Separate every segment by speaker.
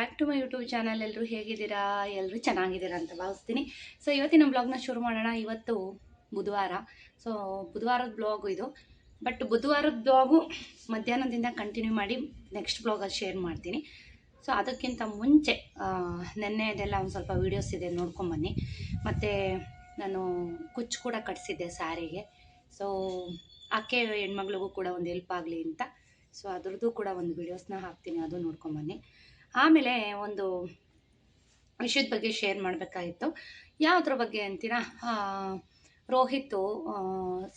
Speaker 1: Back to my YouTube channel. ಎಲ್ಲರೂ ಹೇಗಿದ್ದೀರಾ? ಎಲ್ಲರೂ ಚೆನ್ನಾಗಿದ್ದೀರಾ ಅಂತ ಭಾವಿಸ್ತೀನಿ. ಸೊ ಇವತ್ತಿನ ಬ್ಲಾಗ್ನ ಶುರು ಮಾಡೋಣ. ಇವತ್ತು ಬುಧವಾರ. ಸೊ ಬುಧವಾರದ ಬ್ಲಾಗು ಇದು. ಬಟ್ ಬುಧವಾರದ ಬ್ಲಾಗು ಮಧ್ಯಾಹ್ನದಿಂದ ಕಂಟಿನ್ಯೂ ಮಾಡಿ ನೆಕ್ಸ್ಟ್ ಬ್ಲಾಗಲ್ಲಿ ಶೇರ್ ಮಾಡ್ತೀನಿ. ಸೊ ಅದಕ್ಕಿಂತ ಮುಂಚೆ ನೆನ್ನೆದೆಲ್ಲ ಒಂದು ಸ್ವಲ್ಪ ವೀಡಿಯೋಸ್ ಇದೆ, ನೋಡ್ಕೊಂಬನ್ನಿ. ಮತ್ತು ನಾನು ಕುಚ್ಚು ಕೂಡ ಕಟ್ಸಿದ್ದೆ ಸ್ಯಾರಿಗೆ. ಸೊ ಆಕೆ ಹೆಣ್ಮಗಳಿಗೂ ಕೂಡ ಒಂದು ಹೆಲ್ಪ್ ಆಗಲಿ ಅಂತ. ಸೊ ಅದ್ರದ್ದು ಕೂಡ ಒಂದು ವೀಡಿಯೋಸ್ನ ಹಾಕ್ತೀನಿ, ಅದು ನೋಡ್ಕೊಂಬನ್ನಿ. ಆಮೇಲೆ ಒಂದು ವಿಷಯದ ಬಗ್ಗೆ ಶೇರ್ ಮಾಡಬೇಕಾಗಿತ್ತು. ಯಾವುದ್ರ ಬಗ್ಗೆ ಅಂತೀರಾ? ರೋಹಿತ್ತು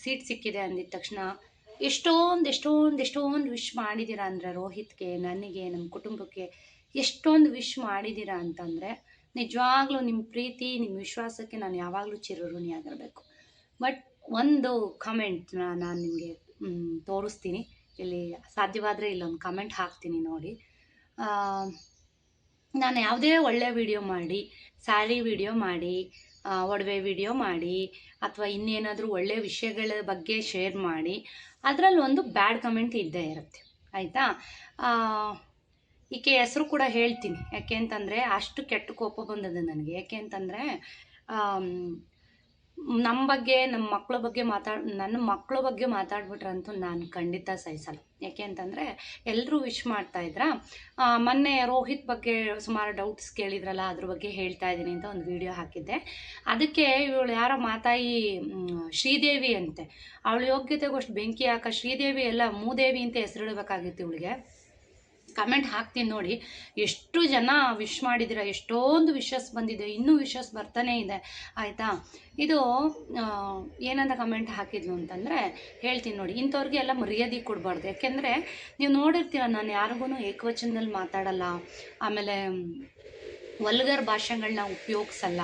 Speaker 1: ಸೀಟ್ ಸಿಕ್ಕಿದೆ ಅಂದಿದ ತಕ್ಷಣ ಎಷ್ಟೊಂದು ವಿಶ್ ಮಾಡಿದ್ದೀರಾ ಅಂದರೆ, ರೋಹಿತ್ಗೆ, ನನಗೆ, ನಮ್ಮ ಕುಟುಂಬಕ್ಕೆ ಎಷ್ಟೊಂದು ವಿಶ್ ಮಾಡಿದ್ದೀರಾ ಅಂತಂದರೆ, ನಿಜವಾಗ್ಲೂ ನಿಮ್ಮ ಪ್ರೀತಿ, ನಿಮ್ಮ ವಿಶ್ವಾಸಕ್ಕೆ ನಾನು ಯಾವಾಗಲೂ ಚಿರಋಣಿಯಾಗಿರಬೇಕು. ಬಟ್ ಒಂದು ಕಮೆಂಟ್ನ ನಾನು ನಿಮಗೆ ತೋರಿಸ್ತೀನಿ. ಇಲ್ಲಿ ಸಾಧ್ಯವಾದರೆ ಇಲ್ಲೊಂದು ಕಮೆಂಟ್ ಹಾಕ್ತೀನಿ ನೋಡಿ. ನಾನು ಯಾವುದೇ ಒಳ್ಳೆ ವಿಡಿಯೋ ಮಾಡಿ, ಸ್ಯಾರಿ ವಿಡಿಯೋ ಮಾಡಿ, ಒಡವೆ ವಿಡಿಯೋ ಮಾಡಿ, ಅಥವಾ ಇನ್ನೇನಾದರೂ ಒಳ್ಳೆಯ ವಿಷಯಗಳ ಬಗ್ಗೆ ಶೇರ್ ಮಾಡಿ, ಅದರಲ್ಲಿ ಒಂದು ಬ್ಯಾಡ್ ಕಮೆಂಟ್ ಇದ್ದೇ ಇರುತ್ತೆ, ಆಯಿತಾ? ಈಕೆ ಹೆಸರು ಕೂಡ ಹೇಳ್ತೀನಿ. ಯಾಕೆ ಅಂತಂದರೆ ಅಷ್ಟು ಕೆಟ್ಟ ಕೋಪ ಬಂದದ್ದು ನನಗೆ. ಯಾಕೆ ಅಂತಂದರೆ ನಮ್ಮ ಬಗ್ಗೆ, ನಮ್ಮ ಮಕ್ಕಳ ಬಗ್ಗೆ ನನ್ನ ಮಕ್ಕಳ ಬಗ್ಗೆ ಮಾತಾಡ್ಬಿಟ್ರಂತೂ ನಾನು ಖಂಡಿತ ಸಹಿಸಲ್ಲ. ಯಾಕೆ ಅಂತಂದರೆ ಎಲ್ಲರೂ ವಿಶ್ ಮಾಡ್ತಾಯಿದ್ರ. ಮೊನ್ನೆ ರೋಹಿತ್ ಬಗ್ಗೆ ಸುಮಾರು ಡೌಟ್ಸ್ ಕೇಳಿದ್ರಲ್ಲ, ಅದ್ರ ಬಗ್ಗೆ ಹೇಳ್ತಾ ಇದ್ದೀನಿ ಅಂತ ಒಂದು ವಿಡಿಯೋ ಹಾಕಿದ್ದೆ. ಅದಕ್ಕೆ ಇವಳು ಯಾರೋ ಮಾತಾಯಿ ಶ್ರೀದೇವಿ ಅಂತೆ, ಅವಳ ಯೋಗ್ಯತೆಗೂ ಅಷ್ಟು ಬೆಂಕಿ ಹಾಕ. ಶ್ರೀದೇವಿ ಎಲ್ಲ ಮೂದೇವಿ ಅಂತ ಹೆಸರಿಡಬೇಕಾಗಿತ್ತು ಇವಳಿಗೆ. ಕಮೆಂಟ್ ಹಾಕ್ತೀನಿ ನೋಡಿ. ಎಷ್ಟು ಜನ ವಿಶ್ ಮಾಡಿದ್ದೀರ, ಎಷ್ಟೊಂದು ವಿಶಸ್ ಬಂದಿದೆ, ಇನ್ನೂ ವಿಶಸ್ ಬರ್ತಾನೆ ಇದೆ, ಆಯಿತಾ? ಇದು ಏನಂತ ಕಮೆಂಟ್ ಹಾಕಿದ್ಲು ಅಂತಂದರೆ ಹೇಳ್ತೀನಿ ನೋಡಿ. ಇಂಥವ್ರಿಗೆ ಎಲ್ಲ ಮರ್ಯಾದೆ ಕೊಡಬಾರ್ದು. ಯಾಕೆಂದರೆ ನೀವು ನೋಡಿರ್ತೀರ, ನಾನು ಯಾರಿಗೂ ಏಕವಚನದಲ್ಲಿ ಮಾತಾಡಲ್ಲ, ಆಮೇಲೆ ವಲ್ಗರ್ ಭಾಷೆಗಳನ್ನ ಉಪಯೋಗಿಸಲ್ಲ,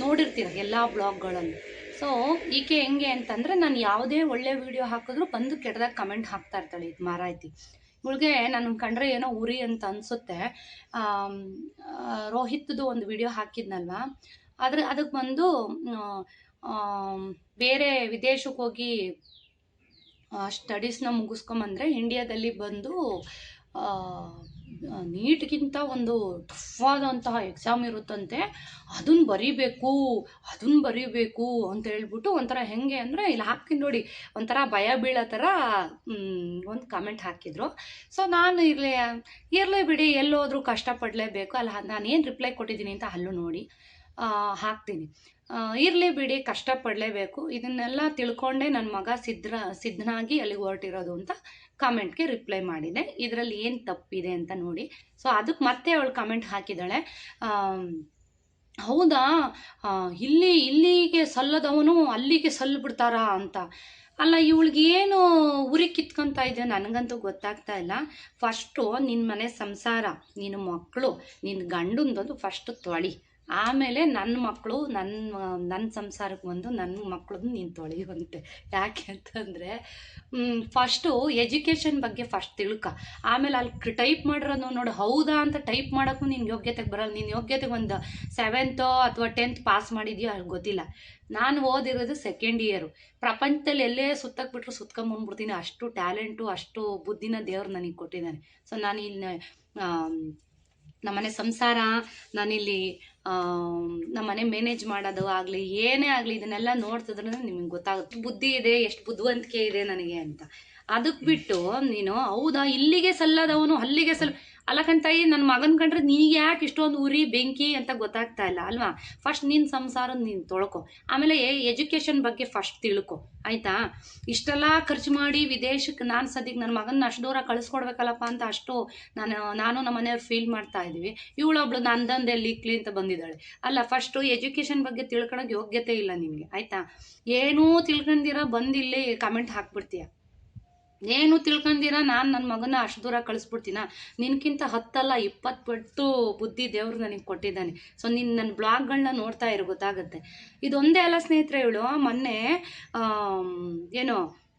Speaker 1: ನೋಡಿರ್ತೀರ ಎಲ್ಲ ಬ್ಲಾಗ್ಗಳನ್ನು. ಸೊ ಈಕೆ ಹೆಂಗೆ ಅಂತಂದರೆ, ನಾನು ಯಾವುದೇ ಒಳ್ಳೆ ವಿಡಿಯೋ ಹಾಕಿದ್ರೂ ಬಂದು ಕೆಟ್ಟದಾಗ ಕಮೆಂಟ್ ಹಾಕ್ತಾ ಇರ್ತಾಳೆ. ಇದು ಮಾರಾಯ್ತಿ ಇವಳಿಗೆ. ನನ್ನ ಕಂಡ್ರೆ ಏನೋ ಉರಿ ಅಂತ ಅನಿಸುತ್ತೆ. ರೋಹಿತ್ದು ಒಂದು ವಿಡಿಯೋ ಹಾಕಿದ್ನಲ್ವ, ಅದಕ್ಕೆ ಬಂದು ಬೇರೆ ವಿದೇಶಕ್ಕೆ ಹೋಗಿ ಸ್ಟಡೀಸ್ನ ಮುಗಿಸ್ಕೊಂಬಂದರೆ ಇಂಡಿಯಾದಲ್ಲಿ ಬಂದು ನೀಟ್ಗಿಂತ ಒಂದು ಟಫಾದಂತಹ ಎಕ್ಸಾಮ್ ಇರುತ್ತಂತೆ, ಅದನ್ನು ಬರೀಬೇಕು ಅಂತ ಹೇಳ್ಬಿಟ್ಟು ಒಂಥರ ಹೆಂಗೆ ಅಂದರೆ, ಇಲ್ಲಿ ಹಾಕ್ತೀನಿ ನೋಡಿ, ಒಂಥರ ಭಯ ಬೀಳೋ ಥರ ಒಂದು ಕಮೆಂಟ್ ಹಾಕಿದ್ರು. ಸೊ ನಾನು ಇರಲೇ ಬಿಡಿ, ಎಲ್ಲೋದ್ರೂ ಕಷ್ಟಪಡಲೇಬೇಕು ಅಲ್ಲ. ನಾನೇನು ರಿಪ್ಲೈ ಕೊಟ್ಟಿದ್ದೀನಿ ಅಂತ ಅಲ್ಲೂ ನೋಡಿ ಹಾಕ್ತೀನಿ. ಇರಲಿ ಬಿಡಿ, ಕಷ್ಟಪಡಲೇಬೇಕು, ಇದನ್ನೆಲ್ಲ ತಿಳ್ಕೊಂಡೇ ನನ್ನ ಮಗ ಸಿದ್ಧನಾಗಿ ಅಲ್ಲಿಗೆ ಹೊರಟಿರೋದು ಅಂತ ಕಮೆಂಟ್ಗೆ ರಿಪ್ಲೈ ಮಾಡಿದೆ. ಇದರಲ್ಲಿ ಏನು ತಪ್ಪಿದೆ ಅಂತ ನೋಡಿ. ಸೊ ಅದಕ್ಕೆ ಮತ್ತೆ ಅವಳು ಕಮೆಂಟ್ ಹಾಕಿದ್ದಾಳೆ, ಹೌದಾ, ಇಲ್ಲಿಗೆ ಸಲ್ಲದವನು ಅಲ್ಲಿಗೆ ಸಲ್ಲಬಿಡ್ತಾರಾ ಅಂತ. ಅಲ್ಲ, ಇವಳಿಗೇನು ಉರಿ ಕಿತ್ಕೊತಾ ಇದೆ ನನಗಂತೂ ಗೊತ್ತಾಗ್ತಾ ಇಲ್ಲ. ಫಸ್ಟು ನಿನ್ನ ಮನೆ ಸಂಸಾರ, ನಿನ್ನ ಮಕ್ಕಳು, ನಿನ್ನ ಗಂಡಂದು ಫಸ್ಟು ತೊಳಿ, ಆಮೇಲೆ ನನ್ನ ಮಕ್ಕಳು, ನನ್ನ ಸಂಸಾರಕ್ಕೆ ಬಂದು ನನ್ನ ಮಕ್ಕಳದ್ದು ನೀನು ತೊಳೆಯುವಂತೆ. ಯಾಕೆ ಅಂತಂದರೆ, ಫಸ್ಟು ಎಜುಕೇಷನ್ ಬಗ್ಗೆ ಫಸ್ಟ್ ತಿಳ್ಕ. ಆಮೇಲೆ ಅಲ್ಲಿ ಟೈಪ್ ಮಾಡಿರೋದು ನೋಡು, ಹೌದಾ ಅಂತ ಟೈಪ್ ಮಾಡೋಕ್ಕೂ ನಿನ್ನ ಯೋಗ್ಯತೆಗೆ ಬರಲ್ಲ. ನಿನ್ನ ಯೋಗ್ಯತೆಗೆ ಒಂದು 7th ಅಥವಾ 10th ಪಾಸ್ ಮಾಡಿದ್ಯೋ ಅದು ಗೊತ್ತಿಲ್ಲ. ನಾನು ಓದಿರೋದು 2nd ಇಯರು. ಪ್ರಪಂಚದಲ್ಲಿ ಎಲ್ಲೇ ಸುತ್ತಕ್ಬಿಟ್ರು ಸುತ್ಕೊಂಬಂದ್ಬಿಡ್ತೀನಿ. ಅಷ್ಟು ಟ್ಯಾಲೆಂಟು, ಅಷ್ಟು ಬುದ್ಧಿನ ದೇವ್ರು ನನಗೆ ಕೊಟ್ಟಿದ್ದಾನೆ. ಸೊ ನಾನು ಇಲ್ಲಿ ನಮ್ಮನೆ ಸಂಸಾರ, ನಾನಿಲ್ಲಿ ನಮ್ಮನೆ ಮ್ಯಾನೇಜ್ ಮಾಡೋದು ಆಗಲಿ, ಏನೇ ಆಗಲಿ, ಇದನ್ನೆಲ್ಲ ನೋಡ್ತಿದ್ರೆ ನಿಮಗೆ ಗೊತ್ತಾಗುತ್ತೆ ಬುದ್ಧಿ ಇದೆ, ಎಷ್ಟು ಬುದ್ಧಿವಂತಿಕೆ ಇದೆ ನನಗೆ ಅಂತ. ಅದಕ್ಕೆ ಬಿಟ್ಟು ನೀನು ಹೌದಾ ಇಲ್ಲಿಗೆ ಸಲ್ಲದವನು ಅಲ್ಲಿಗೆ ಅಲ್ಲಕಂತಾಯಿ, ನನ್ನ ಮಗನ ಕಂಡ್ರೆ ನಿನಗೆ ಯಾಕೆ ಇಷ್ಟೊಂದು ಉರಿ ಬೆಂಕಿ ಅಂತ ಗೊತ್ತಾಗ್ತಾ ಇಲ್ಲ ಅಲ್ವಾ? ಫಸ್ಟ್ ನಿನ್ನ ಸಂಸಾರ ನೀನು ತೊಳ್ಕೊ, ಆಮೇಲೆ ಎಜುಕೇಷನ್ ಬಗ್ಗೆ ಫಸ್ಟ್ ತಿಳ್ಕೊ, ಆಯಿತಾ? ಇಷ್ಟೆಲ್ಲ ಖರ್ಚು ಮಾಡಿ ವಿದೇಶಕ್ಕೆ ನಾನು ಸದ್ಯಕ್ಕೆ ನನ್ನ ಮಗನ ಅಷ್ಟು ದೂರ ಕಳಿಸ್ಕೊಡ್ಬೇಕಲ್ಲಪ್ಪ ಅಂತ ಅಷ್ಟು ನಾನು ನಮ್ಮ ಮನೆಯವ್ರು ಫೀಲ್ ಮಾಡ್ತಾ ಇದ್ದೀವಿ. ಇವಳೊಬ್ಳು ನಂದಂದೆ ಲಿಕ್ಲಿ ಅಂತ ಬಂದಿದ್ದಾಳೆ. ಅಲ್ಲ, ಫಸ್ಟು ಎಜುಕೇಷನ್ ಬಗ್ಗೆ ತಿಳ್ಕೊಳಕ್ಕೆ ಯೋಗ್ಯತೆ ಇಲ್ಲ ನಿನಗೆ, ಆಯಿತಾ? ಏನೂ ತಿಳ್ಕೊಂಡಿರ ಬಂದಿಲ್ಲಿ ಕಮೆಂಟ್ ಹಾಕ್ಬಿಡ್ತೀಯ. ಏನು ತಿಳ್ಕೊಂಡಿರ ನಾನು ನನ್ನ ಮಗನ ಅಷ್ಟು ದೂರ ಕಳಿಸ್ಬಿಡ್ತೀನ? ನಿನ್ಕಿಂತ 10 ಅಲ್ಲ 20 ಪಟ್ಟು ಬುದ್ಧಿ ದೇವರು ನನಗೆ ಕೊಟ್ಟಿದ್ದಾನೆ. ಸೊ ನೀನು ನನ್ನ ಬ್ಲಾಗ್ಗಳನ್ನ ನೋಡ್ತಾ ಇರೋ ಗೊತ್ತಾಗುತ್ತೆ. ಇದೊಂದೇ ಅಲ್ಲ ಸ್ನೇಹಿತರೆ, ಇವಳು ಮೊನ್ನೆ ಏನೋ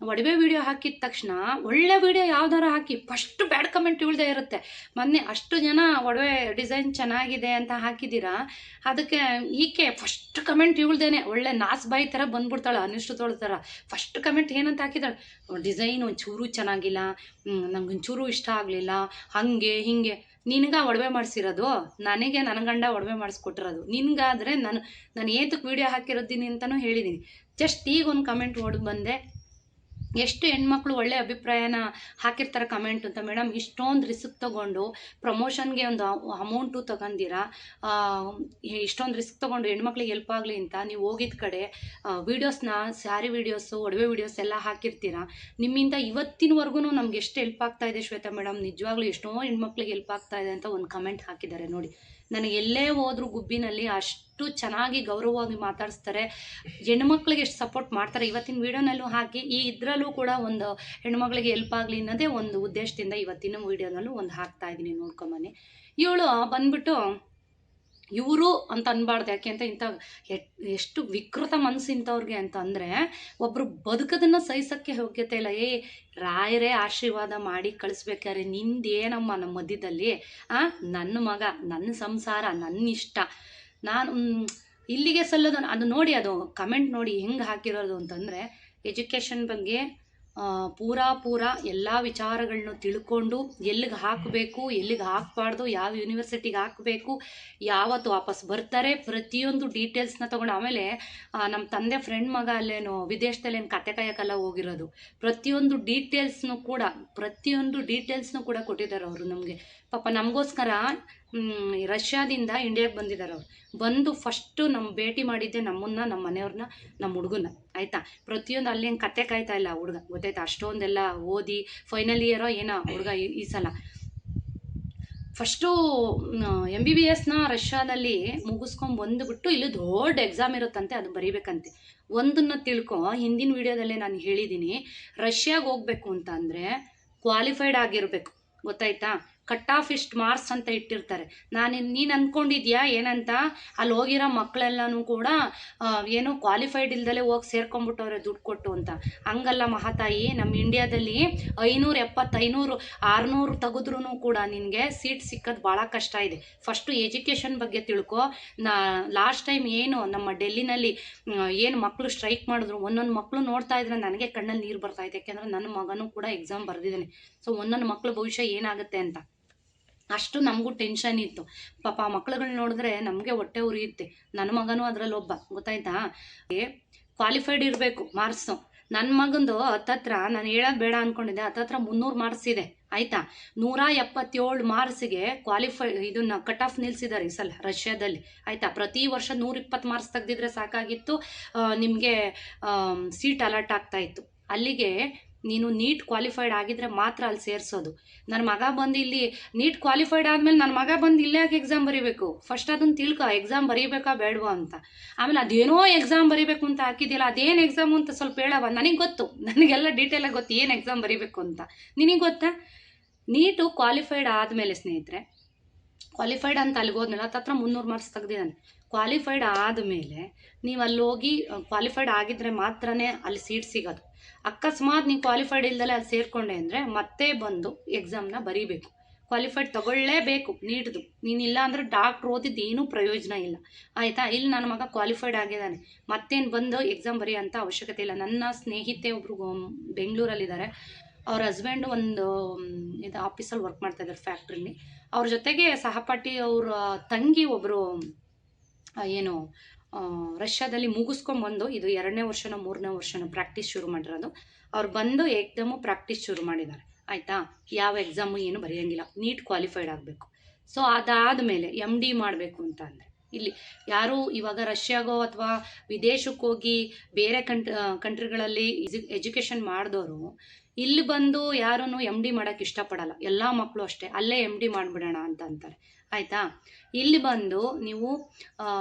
Speaker 1: ಒಡವೆ ವಿಡಿಯೋ ಹಾಕಿದ ತಕ್ಷಣ ಒಳ್ಳೆ ವಿಡಿಯೋ ಯಾವ್ದಾರು ಹಾಕಿ ಫಸ್ಟ್ ಬ್ಯಾಡ್ ಕಮೆಂಟ್ ಇವಳ್ದೇ ಇರುತ್ತೆ. ಮೊನ್ನೆ ಅಷ್ಟು ಜನ ಒಡವೆ ಡಿಸೈನ್ ಚೆನ್ನಾಗಿದೆ ಅಂತ ಹಾಕಿದ್ದೀರಾ, ಅದಕ್ಕೆ ಈಕೆ ಫಸ್ಟ್ ಕಮೆಂಟ್ ಇವಳ್ದೇನೆ. ಒಳ್ಳೆ ನಾಸ್ಬಾಯಿ ಥರ ಬಂದ್ಬಿಡ್ತಾಳೆ, ಅನಿಷ್ಟತೋಳ ಥರ. ಫಸ್ಟ್ ಕಮೆಂಟ್ ಏನಂತ ಹಾಕಿದಾಳೆ, ಡಿಸೈನ್ ಒಂಚೂರು ಚೆನ್ನಾಗಿಲ್ಲ, ನಂಗೆ ಒಂಚೂರು ಇಷ್ಟ ಆಗಲಿಲ್ಲ, ಹಾಗೆ ಹಿಂಗೆ. ನಿನಗೆ ಒಡವೆ ಮಾಡಿಸಿರೋದು, ನನಗೆ ನನ್ನ ಗಂಡ ಒಡವೆ ಮಾಡಿಸ್ಕೊಟ್ಟಿರೋದು. ನಿನಗಾದರೆ ನಾನು ಏತಕ್ಕೆ ವೀಡಿಯೋ ಹಾಕಿರೋದೀನಿ ಅಂತಲೂ ಹೇಳಿದ್ದೀನಿ. ಜಸ್ಟ್ ಈಗ ಒಂದು ಕಮೆಂಟ್ ಓಡಿ ಬಂದೆ, ಎಷ್ಟು ಹೆಣ್ಮಕ್ಳು ಒಳ್ಳೆ ಅಭಿಪ್ರಾಯನ ಹಾಕಿರ್ತಾರೆ ಕಮೆಂಟ್ ಅಂತ. ಮೇಡಮ್ ಇಷ್ಟೊಂದು ರಿಸ್ಕ್ ತೊಗೊಂಡು ಪ್ರಮೋಷನ್ಗೆ ಒಂದು ಅಮೌಂಟು ತಗೊಂಡಿರಾ, ಇಷ್ಟೊಂದು ರಿಸ್ಕ್ ತೊಗೊಂಡು ಹೆಣ್ಮಕ್ಳಿಗೆ ಹೆಲ್ಪ್ ಆಗಲಿ ಅಂತ ನೀವು ಹೋಗಿದ್ದ ಕಡೆ ವೀಡಿಯೋಸ್ನ, ಸ್ಯಾರಿ ವೀಡಿಯೋಸು, ಒಡವೆ ವೀಡಿಯೋಸ್ ಎಲ್ಲ ಹಾಕಿರ್ತೀರಾ. ನಿಮ್ಮಿಂದ ಇವತ್ತಿನವರೆಗೂ ನಮ್ಗೆ ಎಷ್ಟು ಹೆಲ್ಪ್ ಆಗ್ತಾ ಇದೆ ಶ್ವೇತಾ ಮೇಡಮ್, ನಿಜವಾಗ್ಲೂ ಎಷ್ಟೋ ಹೆಣ್ಮಕ್ಳಿಗೆ ಹೆಲ್ಪ್ ಆಗ್ತಾ ಇದೆ ಅಂತ ಒಂದು ಕಮೆಂಟ್ ಹಾಕಿದ್ದಾರೆ ನೋಡಿ. ನನಗೆ ಎಲ್ಲೇ ಹೋದ್ರು ಗುಬ್ಬಿನಲ್ಲಿ ಅಷ್ಟು ಚೆನ್ನಾಗಿ ಗೌರವವಾಗಿ ಮಾತಾಡಿಸ್ತಾರೆ, ಹೆಣ್ಮಕ್ಳಿಗೆ ಎಷ್ಟು ಸಪೋರ್ಟ್ ಮಾಡ್ತಾರೆ. ಇವತ್ತಿನ ವೀಡಿಯೋನಲ್ಲೂ ಹಾಕಿ ಇದರಲ್ಲೂ ಕೂಡ ಒಂದು ಹೆಣ್ಮಕ್ಳಿಗೆ ಹೆಲ್ಪ್ ಆಗಲಿ ಅನ್ನೋದೇ ಒಂದು ಉದ್ದೇಶದಿಂದ ಇವತ್ತಿನ ವೀಡಿಯೋನಲ್ಲೂ ಒಂದು ಹಾಕ್ತಾ ಇದ್ದೀನಿ, ನೋಡ್ಕೊಂಬನ್ನಿ. ಇವಳು ಬಂದ್ಬಿಟ್ಟು ಇವರು ಅಂತ ಅನ್ಬಾರ್ದು, ಯಾಕೆ ಅಂತ ಇಂಥ ಎಷ್ಟು ವಿಕೃತ ಮನಸ್ಸು ಇಂಥವ್ರಿಗೆ ಅಂತ ಅಂದರೆ, ಒಬ್ಬರು ಬದುಕೋದನ್ನು ಸಹಿಸೋಕ್ಕೆ ಯೋಗ್ಯತೆ ಇಲ್ಲ. ರಾಯರೇ ಆಶೀರ್ವಾದ ಮಾಡಿ ಕಳಿಸ್ಬೇಕಾದ್ರೆ ನಿಂದೇನಮ್ಮ ನಮ್ಮ ಮಧ್ಯದಲ್ಲಿ? ನನ್ನ ಮಗ, ನನ್ನ ಸಂಸಾರ, ನನ್ನ ಇಷ್ಟ, ನಾನು ಇಲ್ಲಿಗೆ ಸಲ್ಲೋದು. ಅದು ನೋಡಿ, ಅದು ಕಮೆಂಟ್ ನೋಡಿ ಹೆಂಗೆ ಹಾಕಿರೋದು ಅಂತಂದರೆ, ಎಜುಕೇಷನ್ ಬಗ್ಗೆ ಪೂರಾ ಎಲ್ಲ ವಿಚಾರಗಳನ್ನೂ ತಿಳ್ಕೊಂಡು ಎಲ್ಲಿಗೆ ಹಾಕಬೇಕು, ಎಲ್ಲಿಗೆ ಹಾಕಬಾರ್ದು, ಯಾವ ಯೂನಿವರ್ಸಿಟಿಗೆ ಹಾಕಬೇಕು, ಯಾವತ್ತು ವಾಪಸ್ ಬರ್ತಾರೆ, ಪ್ರತಿಯೊಂದು ಡೀಟೇಲ್ಸ್ನ ತೊಗೊಂಡು. ಆಮೇಲೆ ನಮ್ಮ ತಂದೆ ಫ್ರೆಂಡ್ ಮಗ ಅಲ್ಲೇನೋ ವಿದೇಶದಲ್ಲೇನು ಕತೆ ಕಾಯಕ್ಕೆಲ್ಲ ಹೋಗಿರೋದು, ಪ್ರತಿಯೊಂದು ಡೀಟೇಲ್ಸ್ನೂ ಕೂಡ ಕೊಟ್ಟಿದ್ದಾರೆ ಅವರು ನಮಗೆ. ಪಾಪ ನಮಗೋಸ್ಕರ ರಷ್ಯಾದಿಂದ ಇಂಡಿಯಾಗೆ ಬಂದಿದ್ದಾರೆ ಅವರು. ಬಂದು ಫಸ್ಟು ನಮ್ಮ ಭೇಟಿ ಮಾಡಿದ್ದೆ ನಮ್ಮನ್ನ, ನಮ್ಮ ಮನೆಯವ್ರನ್ನ, ನಮ್ಮ ಹುಡುಗನ್ನ, ಆಯಿತಾ. ಪ್ರತಿಯೊಂದು ಅಲ್ಲೇನು ಕತೆ ಕಾಯ್ತಾ ಇಲ್ಲ ಹುಡುಗ, ಗೊತ್ತಾಯ್ತಾ. ಅಷ್ಟೊಂದೆಲ್ಲ ಓದಿ ಫೈನಲ್ ಇಯರೋ ಏನೋ ಹುಡುಗ ಈ ಸಲ ಫಸ್ಟು MBBSನ ರಷ್ಯಾದಲ್ಲಿ ಮುಗಿಸ್ಕೊಂಡು ಬಂದುಬಿಟ್ಟು ಇಲ್ಲಿ ದೊಡ್ಡ ಎಕ್ಸಾಮ್ ಇರುತ್ತಂತೆ, ಅದು ಬರೀಬೇಕಂತೆ. ಒಂದನ್ನು ತಿಳ್ಕೊ, ಹಿಂದಿನ ವೀಡಿಯೋದಲ್ಲೇ ನಾನು ಹೇಳಿದ್ದೀನಿ, ರಷ್ಯಾಗೆ ಹೋಗ್ಬೇಕು ಅಂತ ಅಂದರೆ ಕ್ವಾಲಿಫೈಡ್ ಆಗಿರಬೇಕು, ಗೊತ್ತಾಯ್ತಾ. ಕಟ್ ಆಫ್ ಇಷ್ಟು ಮಾರ್ಕ್ಸ್ ಅಂತ ಇಟ್ಟಿರ್ತಾರೆ. ನೀನು ಅಂದ್ಕೊಂಡಿದ್ಯಾ ಏನಂತ, ಅಲ್ಲಿ ಹೋಗಿರೋ ಮಕ್ಕಳೆಲ್ಲನೂ ಕೂಡ ಏನೋ ಕ್ವಾಲಿಫೈಡ್ ಇಲ್ದಲೇ ಹೋಗಿ ಸೇರ್ಕೊಂಡ್ಬಿಟ್ಟವ್ರೆ ದುಡ್ಡು ಕೊಟ್ಟು ಅಂತ. ಹಂಗಲ್ಲ ಮಹಾತಾಯಿ, ನಮ್ಮ ಇಂಡಿಯಾದಲ್ಲಿ 570, 500, 600 ತೆಗೆದ್ರೂ ಕೂಡ ನಿನಗೆ ಸೀಟ್ ಸಿಕ್ಕೋದು ಭಾಳ ಕಷ್ಟ ಇದೆ. ಫಸ್ಟು ಎಜುಕೇಷನ್ ಬಗ್ಗೆ ತಿಳ್ಕೊ. ಲಾಸ್ಟ್ ಟೈಮ್ ಏನು ನಮ್ಮ ಡೆಲ್ಲಿನಲ್ಲಿ ಏನು ಮಕ್ಕಳು ಸ್ಟ್ರೈಕ್ ಮಾಡಿದ್ರು, ಒಂದೊಂದು ಮಕ್ಕಳು ನೋಡ್ತಾ ಇದ್ರೆ ನನಗೆ ಕಣ್ಣಲ್ಲಿ ನೀರು ಬರ್ತಾಯಿದೆ. ಯಾಕೆಂದರೆ ನನ್ನ ಮಗನೂ ಕೂಡ ಎಕ್ಸಾಮ್ ಬರೆದಿದ್ದಾನೆ. ಸೊ ಒಂದೊಂದು ಮಕ್ಕಳು ಭವಿಷ್ಯ ಏನಾಗುತ್ತೆ ಅಂತ ಅಷ್ಟು ನಮಗೂ ಟೆನ್ಷನ್ ಇತ್ತು. ಪಾಪ ಆ ಮಕ್ಳುಗಳನ್ನ ನೋಡಿದ್ರೆ ನಮಗೆ ಹೊಟ್ಟೆ ಉರಿಯುತ್ತೆ. ನನ್ನ ಮಗನೂ ಅದರಲ್ಲಿ ಒಬ್ಬ, ಗೊತ್ತಾಯ್ತಾ. ಕ್ವಾಲಿಫೈಡ್ ಇರಬೇಕು ಮಾರ್ಕ್ಸು. ನನ್ನ ಮಗಂದು ಹತ್ತತ್ರ, ನಾನು ಹೇಳೋದು ಬೇಡ ಅಂದ್ಕೊಂಡಿದ್ದೆ, ಹತ್ತತ್ರ 300 ಮಾರ್ಕ್ಸ್ ಇದೆ, ಆಯಿತಾ. 177 ಮಾರ್ಕ್ಸಿಗೆ ಇದನ್ನು ಕಟ್ ಆಫ್ ನಿಲ್ಲಿಸಿದ್ದಾರೆ ಈ ಸಲ ರಷ್ಯಾದಲ್ಲಿ, ಆಯಿತಾ. ಪ್ರತಿ ವರ್ಷ 120 ಮಾರ್ಕ್ಸ್ ತೆಗೆದಿದ್ರೆ ಸಾಕಾಗಿತ್ತು, ನಿಮಗೆ ಸೀಟ್ ಅಲರ್ಟ್ ಆಗ್ತಾಯಿತ್ತು. ಅಲ್ಲಿಗೆ ನೀನು ನೀಟ್ ಕ್ವಾಲಿಫೈಡ್ ಆಗಿದ್ರೆ ಮಾತ್ರ ಅಲ್ಲಿ ಸೇರಿಸೋದು. ನನ್ನ ಮಗ ಬಂದು ಇಲ್ಲಿ ನೀಟ್ ಕ್ವಾಲಿಫೈಡ್ ಆದಮೇಲೆ ನನ್ನ ಮಗ ಬಂದು ಇಲ್ಲೇ ಯಾಕೆ ಎಕ್ಸಾಮ್ ಬರೀಬೇಕು? ಫಸ್ಟ್ ಅದನ್ನು ತಿಳ್ಕೊ, ಎಕ್ಸಾಮ್ ಬರೀಬೇಕಾ ಬೇಡವಾ ಅಂತ. ಆಮೇಲೆ ಅದೇನೋ ಎಕ್ಸಾಮ್ ಬರೀಬೇಕು ಅಂತ ಹಾಕಿದ್ಯಲ್ಲ, ಅದೇನು ಎಕ್ಸಾಮು ಅಂತ ಸ್ವಲ್ಪ ಹೇಳವ. ನನಗೆ ಗೊತ್ತು, ನನಗೆಲ್ಲ ಡೀಟೇಲಾಗಿ ಗೊತ್ತು ಏನು ಎಕ್ಸಾಮ್ ಬರೀಬೇಕು ಅಂತ. ನಿನಗೆ ಗೊತ್ತಾ? ನೀಟು ಕ್ವಾಲಿಫೈಡ್ ಆದಮೇಲೆ ಸ್ನೇಹಿತರೆ, ಕ್ವಾಲಿಫೈಡ್ ಅಂತ ಅಲ್ಲಿಗೆ ಹೋದ್ಮೇಲೆ ಹತ್ತತ್ರ 300 ಮಾರ್ಕ್ಸ್ ತೆಗೆದಿದ್ದಾನೆ. ಕ್ವಾಲಿಫೈಡ್ ಆದಮೇಲೆ ನೀವು ಅಲ್ಲಿ ಹೋಗಿ ಕ್ವಾಲಿಫೈಡ್ ಆಗಿದ್ರೆ ಮಾತ್ರನೇ ಅಲ್ಲಿ ಸೀಟ್ ಸಿಗೋದು. ಅಕಸ್ಮಾತ್ ನೀವು ಕ್ವಾಲಿಫೈಡ್ ಇಲ್ದಲೆ ಅಲ್ಲಿ ಸೇರಿಕೊಂಡೆ ಅಂದರೆ ಮತ್ತೆ ಬಂದು ಎಕ್ಸಾಮ್ನ ಬರೀಬೇಕು. ಕ್ವಾಲಿಫೈಡ್ ತಗೊಳ್ಳೇಬೇಕು ನೀಡ್ದು. ನೀನಿಲ್ಲ ಅಂದರೆ ಡಾಕ್ಟ್ರ್ ಓದಿದ್ದು ಏನೂ ಪ್ರಯೋಜನ ಇಲ್ಲ, ಆಯಿತಾ. ಇಲ್ಲಿ ನನ್ನ ಮಗ ಕ್ವಾಲಿಫೈಡ್ ಆಗಿದ್ದಾನೆ, ಮತ್ತೇನು ಬಂದು ಎಕ್ಸಾಮ್ ಬರೆಯೋಂಥ ಅವಶ್ಯಕತೆ ಇಲ್ಲ. ನನ್ನ ಸ್ನೇಹಿತೆ ಒಬ್ಬರು ಬೆಂಗಳೂರಲ್ಲಿದ್ದಾರೆ, ಅವ್ರ ಹಸ್ಬೆಂಡು ಒಂದು ಇದು ಆಫೀಸಲ್ಲಿ ವರ್ಕ್ ಮಾಡ್ತಾಯಿದ್ದಾರೆ, ಫ್ಯಾಕ್ಟ್ರಿಲಿ. ಅವ್ರ ಜೊತೆಗೆ ಸಹಪಾಠಿ ಅವ್ರ ತಂಗಿ ಒಬ್ಬರು ಏನು ರಷ್ಯಾದಲ್ಲಿ ಮುಗಿಸ್ಕೊಂಬಂದು, ಇದು 2ನೇ ವರ್ಷನೋ 3ನೇ ವರ್ಷನೋ ಪ್ರಾಕ್ಟೀಸ್ ಶುರು ಮಾಡಿರೋದು. ಅವ್ರು ಬಂದು ಏಕ್ದಮ್ಮು ಪ್ರಾಕ್ಟೀಸ್ ಶುರು ಮಾಡಿದ್ದಾರೆ, ಆಯಿತಾ. ಯಾವ ಎಕ್ಸಾಮು ಏನು ಬರೆಯೋಂಗಿಲ್ಲ, ನೀಟ್ ಕ್ವಾಲಿಫೈಡ್ ಆಗಬೇಕು. ಸೊ ಅದಾದಮೇಲೆ MD ಮಾಡಬೇಕು ಅಂತ ಅಂದರೆ ಇಲ್ಲಿ ಯಾರು ಇವಾಗ ರಷ್ಯಾಗೋ ಅಥವಾ ವಿದೇಶಕ್ಕೆ ಹೋಗಿ ಬೇರೆ ಕಂಟ್ರಿಗಳಲ್ಲಿ ಎಜುಕೇಷನ್ ಮಾಡಿದವರು ಇಲ್ಲಿ ಬಂದು ಯಾರೂ MD ಮಾಡೋಕ್ಕೆ ಇಷ್ಟಪಡಲ್ಲ. ಎಲ್ಲ ಮಕ್ಕಳು ಅಷ್ಟೇ, ಅಲ್ಲೇ MD ಮಾಡಿಬಿಡೋಣ ಅಂತ ಅಂತಾರೆ, ಆಯಿತಾ. ಇಲ್ಲಿ ಬಂದು ನೀವು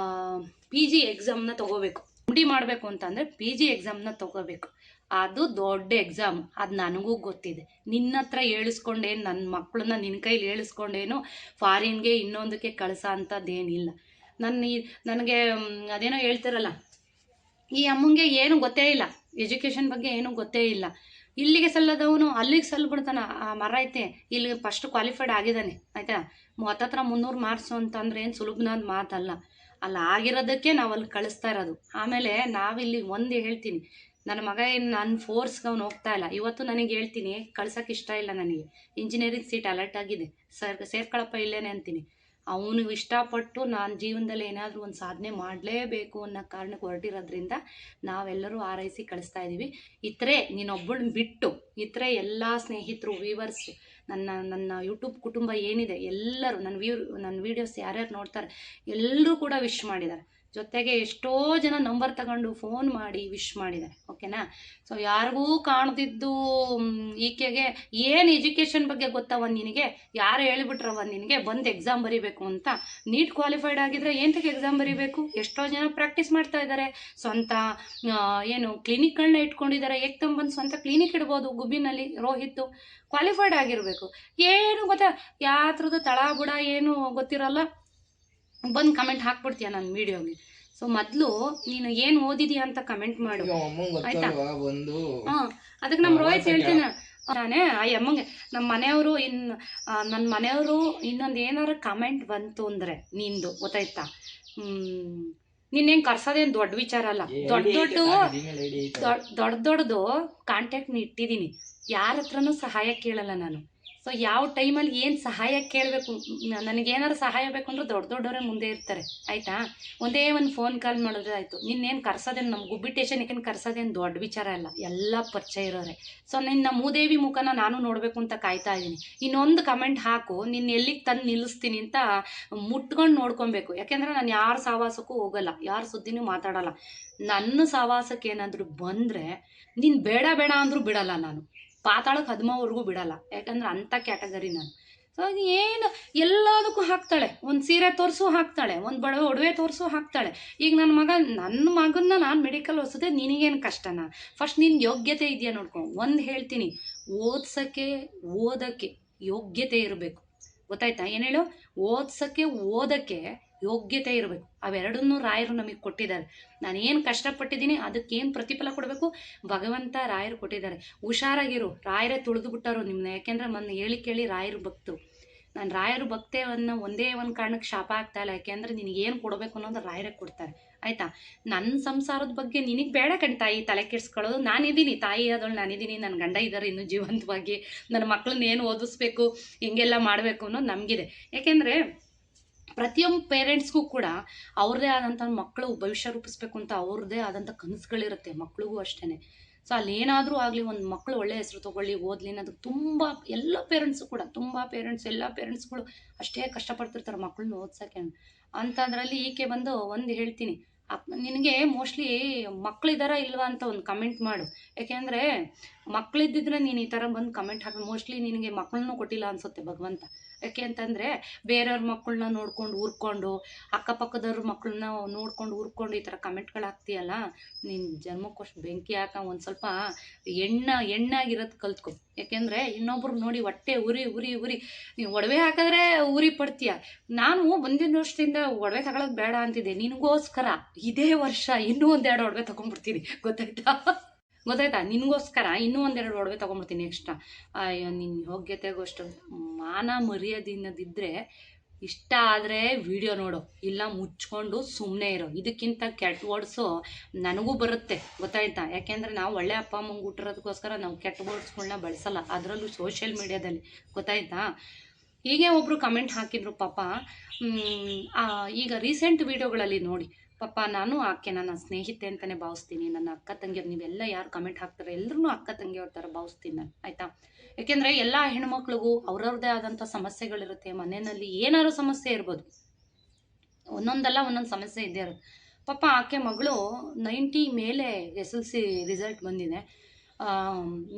Speaker 1: PG ಎಕ್ಸಾಮ್ನ ತೊಗೋಬೇಕು. MD ಮಾಡಬೇಕು ಅಂತಂದರೆ PG ಎಕ್ಸಾಮ್ನ ತೊಗೋಬೇಕು. ಅದು ದೊಡ್ಡ ಎಕ್ಸಾಮ್, ಅದು ನನಗೂ ಗೊತ್ತಿದೆ. ನಿನ್ನ ಹತ್ರ ಹೇಳಿಸ್ಕೊಂಡೇನು, ನನ್ನ ಮಕ್ಕಳನ್ನ ನಿನ್ನ ಕೈಲಿ ಹೇಳಿಸ್ಕೊಂಡೇನು ಫಾರಿನ್ಗೆ ಇನ್ನೊಂದಕ್ಕೆ ಕಳಿಸೋ ಅಂಥದ್ದೇನಿಲ್ಲ. ನನಗೆ ಅದೇನೋ ಹೇಳ್ತಿರಲ್ಲ, ಈ ಅಮ್ಮಂಗೆ ಏನೂ ಗೊತ್ತೇ ಇಲ್ಲ, ಎಜುಕೇಷನ್ ಬಗ್ಗೆ ಏನೂ ಗೊತ್ತೇ ಇಲ್ಲ. ಇಲ್ಲಿಗೆ ಸಲ್ಲದವನು ಅಲ್ಲಿಗೆ ಸಲ್ಲಬಿಡ್ತಾನೆ. ಆ ಮರ ಐತೆ, ಇಲ್ಲಿ ಫಸ್ಟ್ ಕ್ವಾಲಿಫೈಡ್ ಆಗಿದ್ದಾನೆ, ಆಯಿತಾ. ಹತ್ತತ್ರ 300 ಮಾರ್ಕ್ಸು ಅಂತಂದರೆ ಏನು ಸುಲಭನಾದ ಮಾತಲ್ಲ. ಅಲ್ಲಿ ಆಗಿರೋದಕ್ಕೆ ನಾವು ಅಲ್ಲಿ ಕಳಿಸ್ತಾ ಇರೋದು. ಆಮೇಲೆ ನಾವಿಲ್ಲಿ ಒಂದು ಹೇಳ್ತೀನಿ, ನನ್ನ ಮಗ ಏನು ನಾನು ಫೋರ್ಸ್ಗೆ ಅವ್ನು ಹೋಗ್ತಾ ಇಲ್ಲ. ಇವತ್ತು ನನಗೆ ಹೇಳ್ತೀನಿ, ಕಳ್ಸೋಕ್ಕೆ ಇಷ್ಟ ಇಲ್ಲ ನನಗೆ. ಇಂಜಿನಿಯರಿಂಗ್ ಸೀಟ್ ಅಲರ್ಟ್ ಆಗಿದೆ, ಸೇರ್ಕೊಳಪ್ಪ ಇಲ್ಲೇನೆ ಅಂತೀನಿ. ಅವನು ಇಷ್ಟಪಟ್ಟು ನಾನು ಜೀವನದಲ್ಲಿ ಏನಾದರೂ ಒಂದು ಸಾಧನೆ ಮಾಡಲೇಬೇಕು ಅನ್ನೋ ಕಾರಣಕ್ಕೆ ಹೊರಟಿರೋದ್ರಿಂದ ನಾವೆಲ್ಲರೂ ಆರೈಸಿ ಕಳಿಸ್ತಾ ಇದ್ದೀವಿ. ಇತರೆ ನೀನೊಬ್ಬಳನ್ನ ಬಿಟ್ಟು ಇತರೆ ಎಲ್ಲ ಸ್ನೇಹಿತರು, ವ್ಯೂವರ್ಸು, ನನ್ನ ಯೂಟ್ಯೂಬ್ ಕುಟುಂಬ ಏನಿದೆ ಎಲ್ಲರೂ, ನನ್ನ ವೀಡಿಯೋಸ್ ಯಾರ್ಯಾರು ನೋಡ್ತಾರೆ ಎಲ್ಲರೂ ಕೂಡ ವಿಶ್ ಮಾಡಿದ್ದಾರೆ. ಜೊತೆಗೆ ಎಷ್ಟೋ ಜನ ನಂಬರ್ ತಗೊಂಡು ಫೋನ್ ಮಾಡಿ ವಿಶ್ ಮಾಡಿದ್ದಾರೆ. ಓಕೆನಾ? ಸೊ ಯಾರಿಗೂ ಕಾಣ್ದಿದ್ದು ಈಕೆಗೆ ಏನು ಎಜುಕೇಷನ್ ಬಗ್ಗೆ ಗೊತ್ತವ ನಿನಗೆ? ಯಾರು ಹೇಳಿಬಿಟ್ರವ ನಿನಗೆ ಬಂದು ಎಕ್ಸಾಮ್ ಬರೀಬೇಕು ಅಂತ? ನೀಟ್ ಕ್ವಾಲಿಫೈಡ್ ಆಗಿದ್ರೆ ಏನಕ್ಕೆ ಎಕ್ಸಾಮ್ ಬರೀಬೇಕು? ಎಷ್ಟೋ ಜನ ಪ್ರಾಕ್ಟೀಸ್ ಮಾಡ್ತಾ ಇದ್ದಾರೆ, ಸ್ವಂತ ಏನು ಕ್ಲಿನಿಕ್ಗಳನ್ನ ಇಟ್ಕೊಂಡಿದ್ದಾರೆ. ಬಂದು ಸ್ವಂತ ಕ್ಲಿನಿಕ್ ಇಡ್ಬೋದು ಗುಬ್ಬಿನಲ್ಲಿ. ರೋಹಿತ್ ಕ್ವಾಲಿಫೈಡ್ ಆಗಿರಬೇಕು. ಏನು ಗೊತ್ತಾ, ಯಾತ್ರದ್ದು ತಳ ಬುಡ ಏನು ಗೊತ್ತಿರಲ್ಲ, ಬಂದು ಕಮೆಂಟ್ ಹಾಕ್ಬಿಡ್ತೀಯ ನನ್ನ ವಿಡಿಯೋಗೆ. ಸೊ ಮೊದಲು ನೀನು ಏನು ಓದಿದೀಯ ಅಂತ ಕಮೆಂಟ್ ಮಾಡು, ಆಯ್ತಾ? ಹಾಂ, ಅದಕ್ಕೆ ನಮ್ಮ ರೋಹಿತ್ ಹೇಳ್ತೀನಿ ನಾನೇ ಆ ಅಮ್ಮಂಗೆ, ನಮ್ಮ ಮನೆಯವರು ನನ್ನ ಮನೆಯವರು ಇನ್ನೊಂದು ಏನಾರು ಕಮೆಂಟ್ ಬಂತು ಅಂದರೆ ನಿಂದು ಗೊತ್ತಾಯ್ತಾ, ನಿನ್ನೇನು ಕರ್ಸೋದೇನು ದೊಡ್ಡ ವಿಚಾರ ಅಲ್ಲ. ದೊಡ್ಡದು ಕಾಂಟ್ಯಾಕ್ಟ್ನ ಇಟ್ಟಿದ್ದೀನಿ. ಯಾರ ಹತ್ರನೂ ಸಹಾಯ ಕೇಳಲ್ಲ ನಾನು. ಸೊ ಯಾವ ಟೈಮಲ್ಲಿ ಏನು ಸಹಾಯ ಕೇಳಬೇಕು, ನನಗೇನಾರು ಸಹಾಯ ಬೇಕು ಅಂದ್ರೆ ದೊಡ್ಡವರೇ ಮುಂದೆ ಇರ್ತಾರೆ, ಆಯಿತಾ? ಒಂದೇ ಒಂದು ಫೋನ್ ಕಾಲ್ ಮಾಡಿದ್ರೆ ಆಯಿತು. ನಿನ್ನೇನು ಕರ್ಸೋದೇನು, ನಮ್ಮ ಗುಬ್ಬಿ ಸ್ಟೇಷನ್ಗೇನು ಕರ್ಸೋದೇನು ದೊಡ್ಡ ವಿಚಾರ ಅಲ್ಲ, ಎಲ್ಲ ಪರಿಚಯ ಇರೋರೆ. ಸೊ ನಿನ್ನ ಮೂದೇವಿ ಮುಖನ ನಾನು ನೋಡಬೇಕು ಅಂತ ಕಾಯ್ತಾ ಇದ್ದೀನಿ. ಇನ್ನೊಂದು ಕಮೆಂಟ್ ಹಾಕು, ನಿನ್ನ ಎಲ್ಲಿಗೆ ತಂದು ನಿಲ್ಲಿಸ್ತೀನಿ ಅಂತ ಮುಟ್ಕೊಂಡು ನೋಡ್ಕೊಬೇಕು. ಯಾಕೆಂದರೆ ನಾನು ಯಾರ ಸಹವಾಸಕ್ಕೂ ಹೋಗಲ್ಲ, ಯಾರ ಸುದ್ದಿನೂ ಮಾತಾಡಲ್ಲ. ನನ್ನ ಸಹವಾಸಕ್ಕೆ ಏನಾದರೂ ಬಂದರೆ ನೀನು ಬೇಡ ಅಂದರೂ ಬಿಡಲ್ಲ ನಾನು, ಪಾತಾಳಕ್ಕೆ 10 ಬಿಡಲ್ಲ. ಯಾಕಂದ್ರೆ ಅಂಥ ಕ್ಯಾಟಗರಿ ನಾನು. ಸೊ ಏನು ಎಲ್ಲದಕ್ಕೂ ಹಾಕ್ತಾಳೆ. ಒಂದು ಸೀರೆ ತೋರಿಸು ಹಾಕ್ತಾಳೆ, ಒಂದು ಒಡವೆ ತೋರಿಸು ಹಾಕ್ತಾಳೆ. ಈಗ ನನ್ನ ಮಗನ್ನ ನಾನು ಮೆಡಿಕಲ್ ಓದಿಸಿದೆ, ನಿನಗೇನು ಕಷ್ಟನಾ? ಫಸ್ಟ್ ನಿನ್ನ ಯೋಗ್ಯತೆ ಇದೆಯಾ ನೋಡ್ಕೊ. ಒಂದು ಹೇಳ್ತೀನಿ, ಓದೋಕ್ಕೆ ಯೋಗ್ಯತೆ ಇರಬೇಕು, ಗೊತ್ತಾಯ್ತಾ? ಏನು ಹೇಳು? ಓದೋಕ್ಕೆ ಯೋಗ್ಯತೆ ಇರಬೇಕು. ಅವೆರಡನ್ನೂ ರಾಯರು ನಮಗೆ ಕೊಟ್ಟಿದ್ದಾರೆ. ನಾನೇನು ಕಷ್ಟಪಟ್ಟಿದ್ದೀನಿ ಅದಕ್ಕೇನು ಪ್ರತಿಫಲ ಕೊಡಬೇಕು? ಭಗವಂತ ರಾಯರು ಕೊಟ್ಟಿದ್ದಾರೆ. ಹುಷಾರಾಗಿರು, ರಾಯರೇ ತುಳಿದು ಬಿಟ್ಟರು ನಿಮ್ಮನ್ನ. ಯಾಕೆಂದರೆ ಹೇಳಿ ಕೇಳಿ ರಾಯರು ಭಕ್ತರು. ನಾನು ರಾಯರು ಭಕ್ತೆಯನ್ನು ಒಂದೇ ಒಂದು ಕಾರಣಕ್ಕೆ ಶಾಪ ಆಗ್ತಾ ಇಲ್ಲ. ಯಾಕೆಂದರೆ ನಿನಗೇನು ಕೊಡಬೇಕು ಅನ್ನೋದು ರಾಯರೇ ಕೊಡ್ತಾರೆ, ಆಯಿತಾ? ನನ್ನ ಸಂಸಾರದ ಬಗ್ಗೆ ನಿನಗೆ ಬೇಡ ತಾಯಿ ತಲೆ ಕೆಡಿಸ್ಕೊಳ್ಳೋದು. ನಾನಿದ್ದೀನಿ, ತಾಯಿ ಆದವಳು ನಾನಿದ್ದೀನಿ, ನನ್ನ ಗಂಡ ಇದ್ದಾರೆ ಇನ್ನೂ ಜೀವಂತವಾಗಿ. ನನ್ನ ಮಕ್ಕಳನ್ನ ಏನು ಓದಿಸ್ಬೇಕು, ಹೆಂಗೆಲ್ಲ ಮಾಡಬೇಕು ಅನ್ನೋದು ನಮಗಿದೆ. ಯಾಕೆಂದರೆ ಪ್ರತಿಯೊಂದು ಪೇರೆಂಟ್ಸ್ಗೂ ಕೂಡ ಅವ್ರದ್ದೇ ಆದಂಥ ಮಕ್ಕಳು ಭವಿಷ್ಯ ರೂಪಿಸ್ಬೇಕು ಅಂತ ಅವ್ರದ್ದೇ ಆದಂಥ ಕನಸುಗಳಿರುತ್ತೆ, ಮಕ್ಳಿಗೂ ಅಷ್ಟೇ. ಸೊ ಅಲ್ಲೇನಾದರೂ ಆಗಲಿ, ಒಂದು ಮಕ್ಕಳು ಒಳ್ಳೆ ಹೆಸರು ತೊಗೊಳ್ಳಿ, ಓದಲಿ ಅನ್ನೋದು ತುಂಬ ಎಲ್ಲ ಪೇರೆಂಟ್ಸು ಕೂಡ, ಎಲ್ಲ ಪೇರೆಂಟ್ಸ್ಗಳು ಅಷ್ಟೇ ಕಷ್ಟಪಡ್ತಿರ್ತಾರೆ ಮಕ್ಕಳನ್ನ ಓದ್ಸೋಕ್ಕೆ. ಅಂಥದ್ರಲ್ಲಿ ಈಕೆ ಬಂದು ಒಂದು ಹೇಳ್ತೀನಿ, ನಿನಗೆ ಮೋಸ್ಟ್ಲಿ ಮಕ್ಕಳಿದಾರ ಇಲ್ವಾ ಅಂತ ಒಂದು ಕಮೆಂಟ್ ಮಾಡು. ಯಾಕೆಂದರೆ ಮಕ್ಕಳಿದ್ದಿದ್ರೆ ನೀನು ಈ ಥರ ಬಂದು ಕಮೆಂಟ್ ಹಾಕಿ, ಮೋಸ್ಟ್ಲಿ ನಿನಗೆ ಮಕ್ಕಳನ್ನೂ ಕೊಟ್ಟಿಲ್ಲ ಅನಿಸುತ್ತೆ ಭಗವಂತ. ಯಾಕೆ ಅಂತಂದರೆ ಬೇರೆಯವ್ರ ಮಕ್ಕಳನ್ನ ನೋಡ್ಕೊಂಡು ಊರ್ಕೊಂಡು, ಅಕ್ಕಪಕ್ಕದವ್ರ ಮಕ್ಕಳನ್ನ ನೋಡ್ಕೊಂಡು ಊರ್ಕೊಂಡು ಈ ಥರ ಕಮೆಂಟ್ಗಳು ಹಾಕ್ತೀಯಲ್ಲ, ನಿನ್ನ ಜನ್ಮಕ್ಕೋಷ್ಟು ಬೆಂಕಿ ಹಾಕ. ಒಂದು ಸ್ವಲ್ಪ ಎಣ್ಣಾಗಿರೋದು ಕಲ್ತ್ಕೊ. ಯಾಕೆಂದರೆ ಇನ್ನೊಬ್ರು ನೋಡಿ ಹೊಟ್ಟೆ ಉರಿ ನೀವು ಒಡವೆ ಹಾಕಿದ್ರೆ ಉರಿ ಪಡ್ತೀಯ. ನಾನು ಮುಂದಿನ ವರ್ಷದಿಂದ ಒಡವೆ ತಗೊಳ್ಳೋದು ಬೇಡ ಅಂತಿದ್ದೆ, ನಿನಗೋಸ್ಕರ ಇದೇ ವರ್ಷ ಇನ್ನೂ 1-2 ಒಡವೆ ತೊಗೊಂಡ್ಬಿಡ್ತೀನಿ, ಗೊತ್ತಾಯ್ತಾ? ನಿನಗೋಸ್ಕರ ಇನ್ನೂ 1-2 ಒಡವೆ ತೊಗೊಂಡ್ಬಿಡ್ತೀನಿ ಎಕ್ಸ್ಟ್ರಾ. ನಿನ್ನ ಯೋಗ್ಯತೆಗೋಷ್ಟು ಮಾನ ಮರ್ಯಾದೆದಿದ್ದರೆ ಇಷ್ಟ ಆದರೆ ವಿಡಿಯೋ ನೋಡು, ಇಲ್ಲ ಮುಚ್ಕೊಂಡು ಸುಮ್ಮನೆ ಇರೋ. ಇದಕ್ಕಿಂತ ಕೆಟ್ಟ ವರ್ಡ್ಸು ನನಗೂ ಬರುತ್ತೆ, ಗೊತ್ತಾಯ್ತಾ? ಯಾಕೆಂದರೆ ನಾವು ಒಳ್ಳೆ ಅಪ್ಪ ಅಮ್ಮಂಗೆ ಹುಟ್ಟಿರೋದಕ್ಕೋಸ್ಕರ ನಾವು ಕೆಟ್ಟ ವರ್ಡ್ಸ್ಗಳನ್ನ ಬಳಸಲ್ಲ, ಅದರಲ್ಲೂ ಸೋಷಿಯಲ್ ಮೀಡಿಯಾದಲ್ಲಿ, ಗೊತ್ತಾಯ್ತಾ? ಹೀಗೆ ಒಬ್ಬರು ಕಮೆಂಟ್ ಹಾಕಿದ್ರು ಪಾಪ. ಈಗ ರೀಸೆಂಟ್ ವೀಡಿಯೋಗಳಲ್ಲಿ ನೋಡಿ ಪಾಪ, ನಾನು ಆಕೆ ನನ್ನ ಸ್ನೇಹಿತೆ ಅಂತಲೇ ಭಾವಿಸ್ತೀನಿ. ನನ್ನ ಅಕ್ಕ ತಂಗಿಯರು, ನೀವೆಲ್ಲ ಯಾರು ಕಮೆಂಟ್ ಹಾಕ್ತಾರೆ ಎಲ್ಲರೂ ಅಕ್ಕ ತಂಗಿಯವ್ರ ಥರ ಭಾವಿಸ್ತೀನಿ ನಾನು, ಆಯಿತಾ? ಯಾಕೆಂದರೆ ಎಲ್ಲ ಹೆಣ್ಮಕ್ಳಿಗೂ ಅವ್ರವ್ರದ್ದೇ ಆದಂಥ ಸಮಸ್ಯೆಗಳಿರುತ್ತೆ. ಮನೆಯಲ್ಲಿ ಏನಾದ್ರು ಸಮಸ್ಯೆ ಇರ್ಬೋದು, ಒಂದೊಂದು ಸಮಸ್ಯೆ ಇದ್ದೇ ಇರುತ್ತೆ. ಪಾಪ ಆಕೆ ಮಗಳು 90 ಮೇಲೆ SLC ರಿಸಲ್ಟ್ ಬಂದಿದೆ.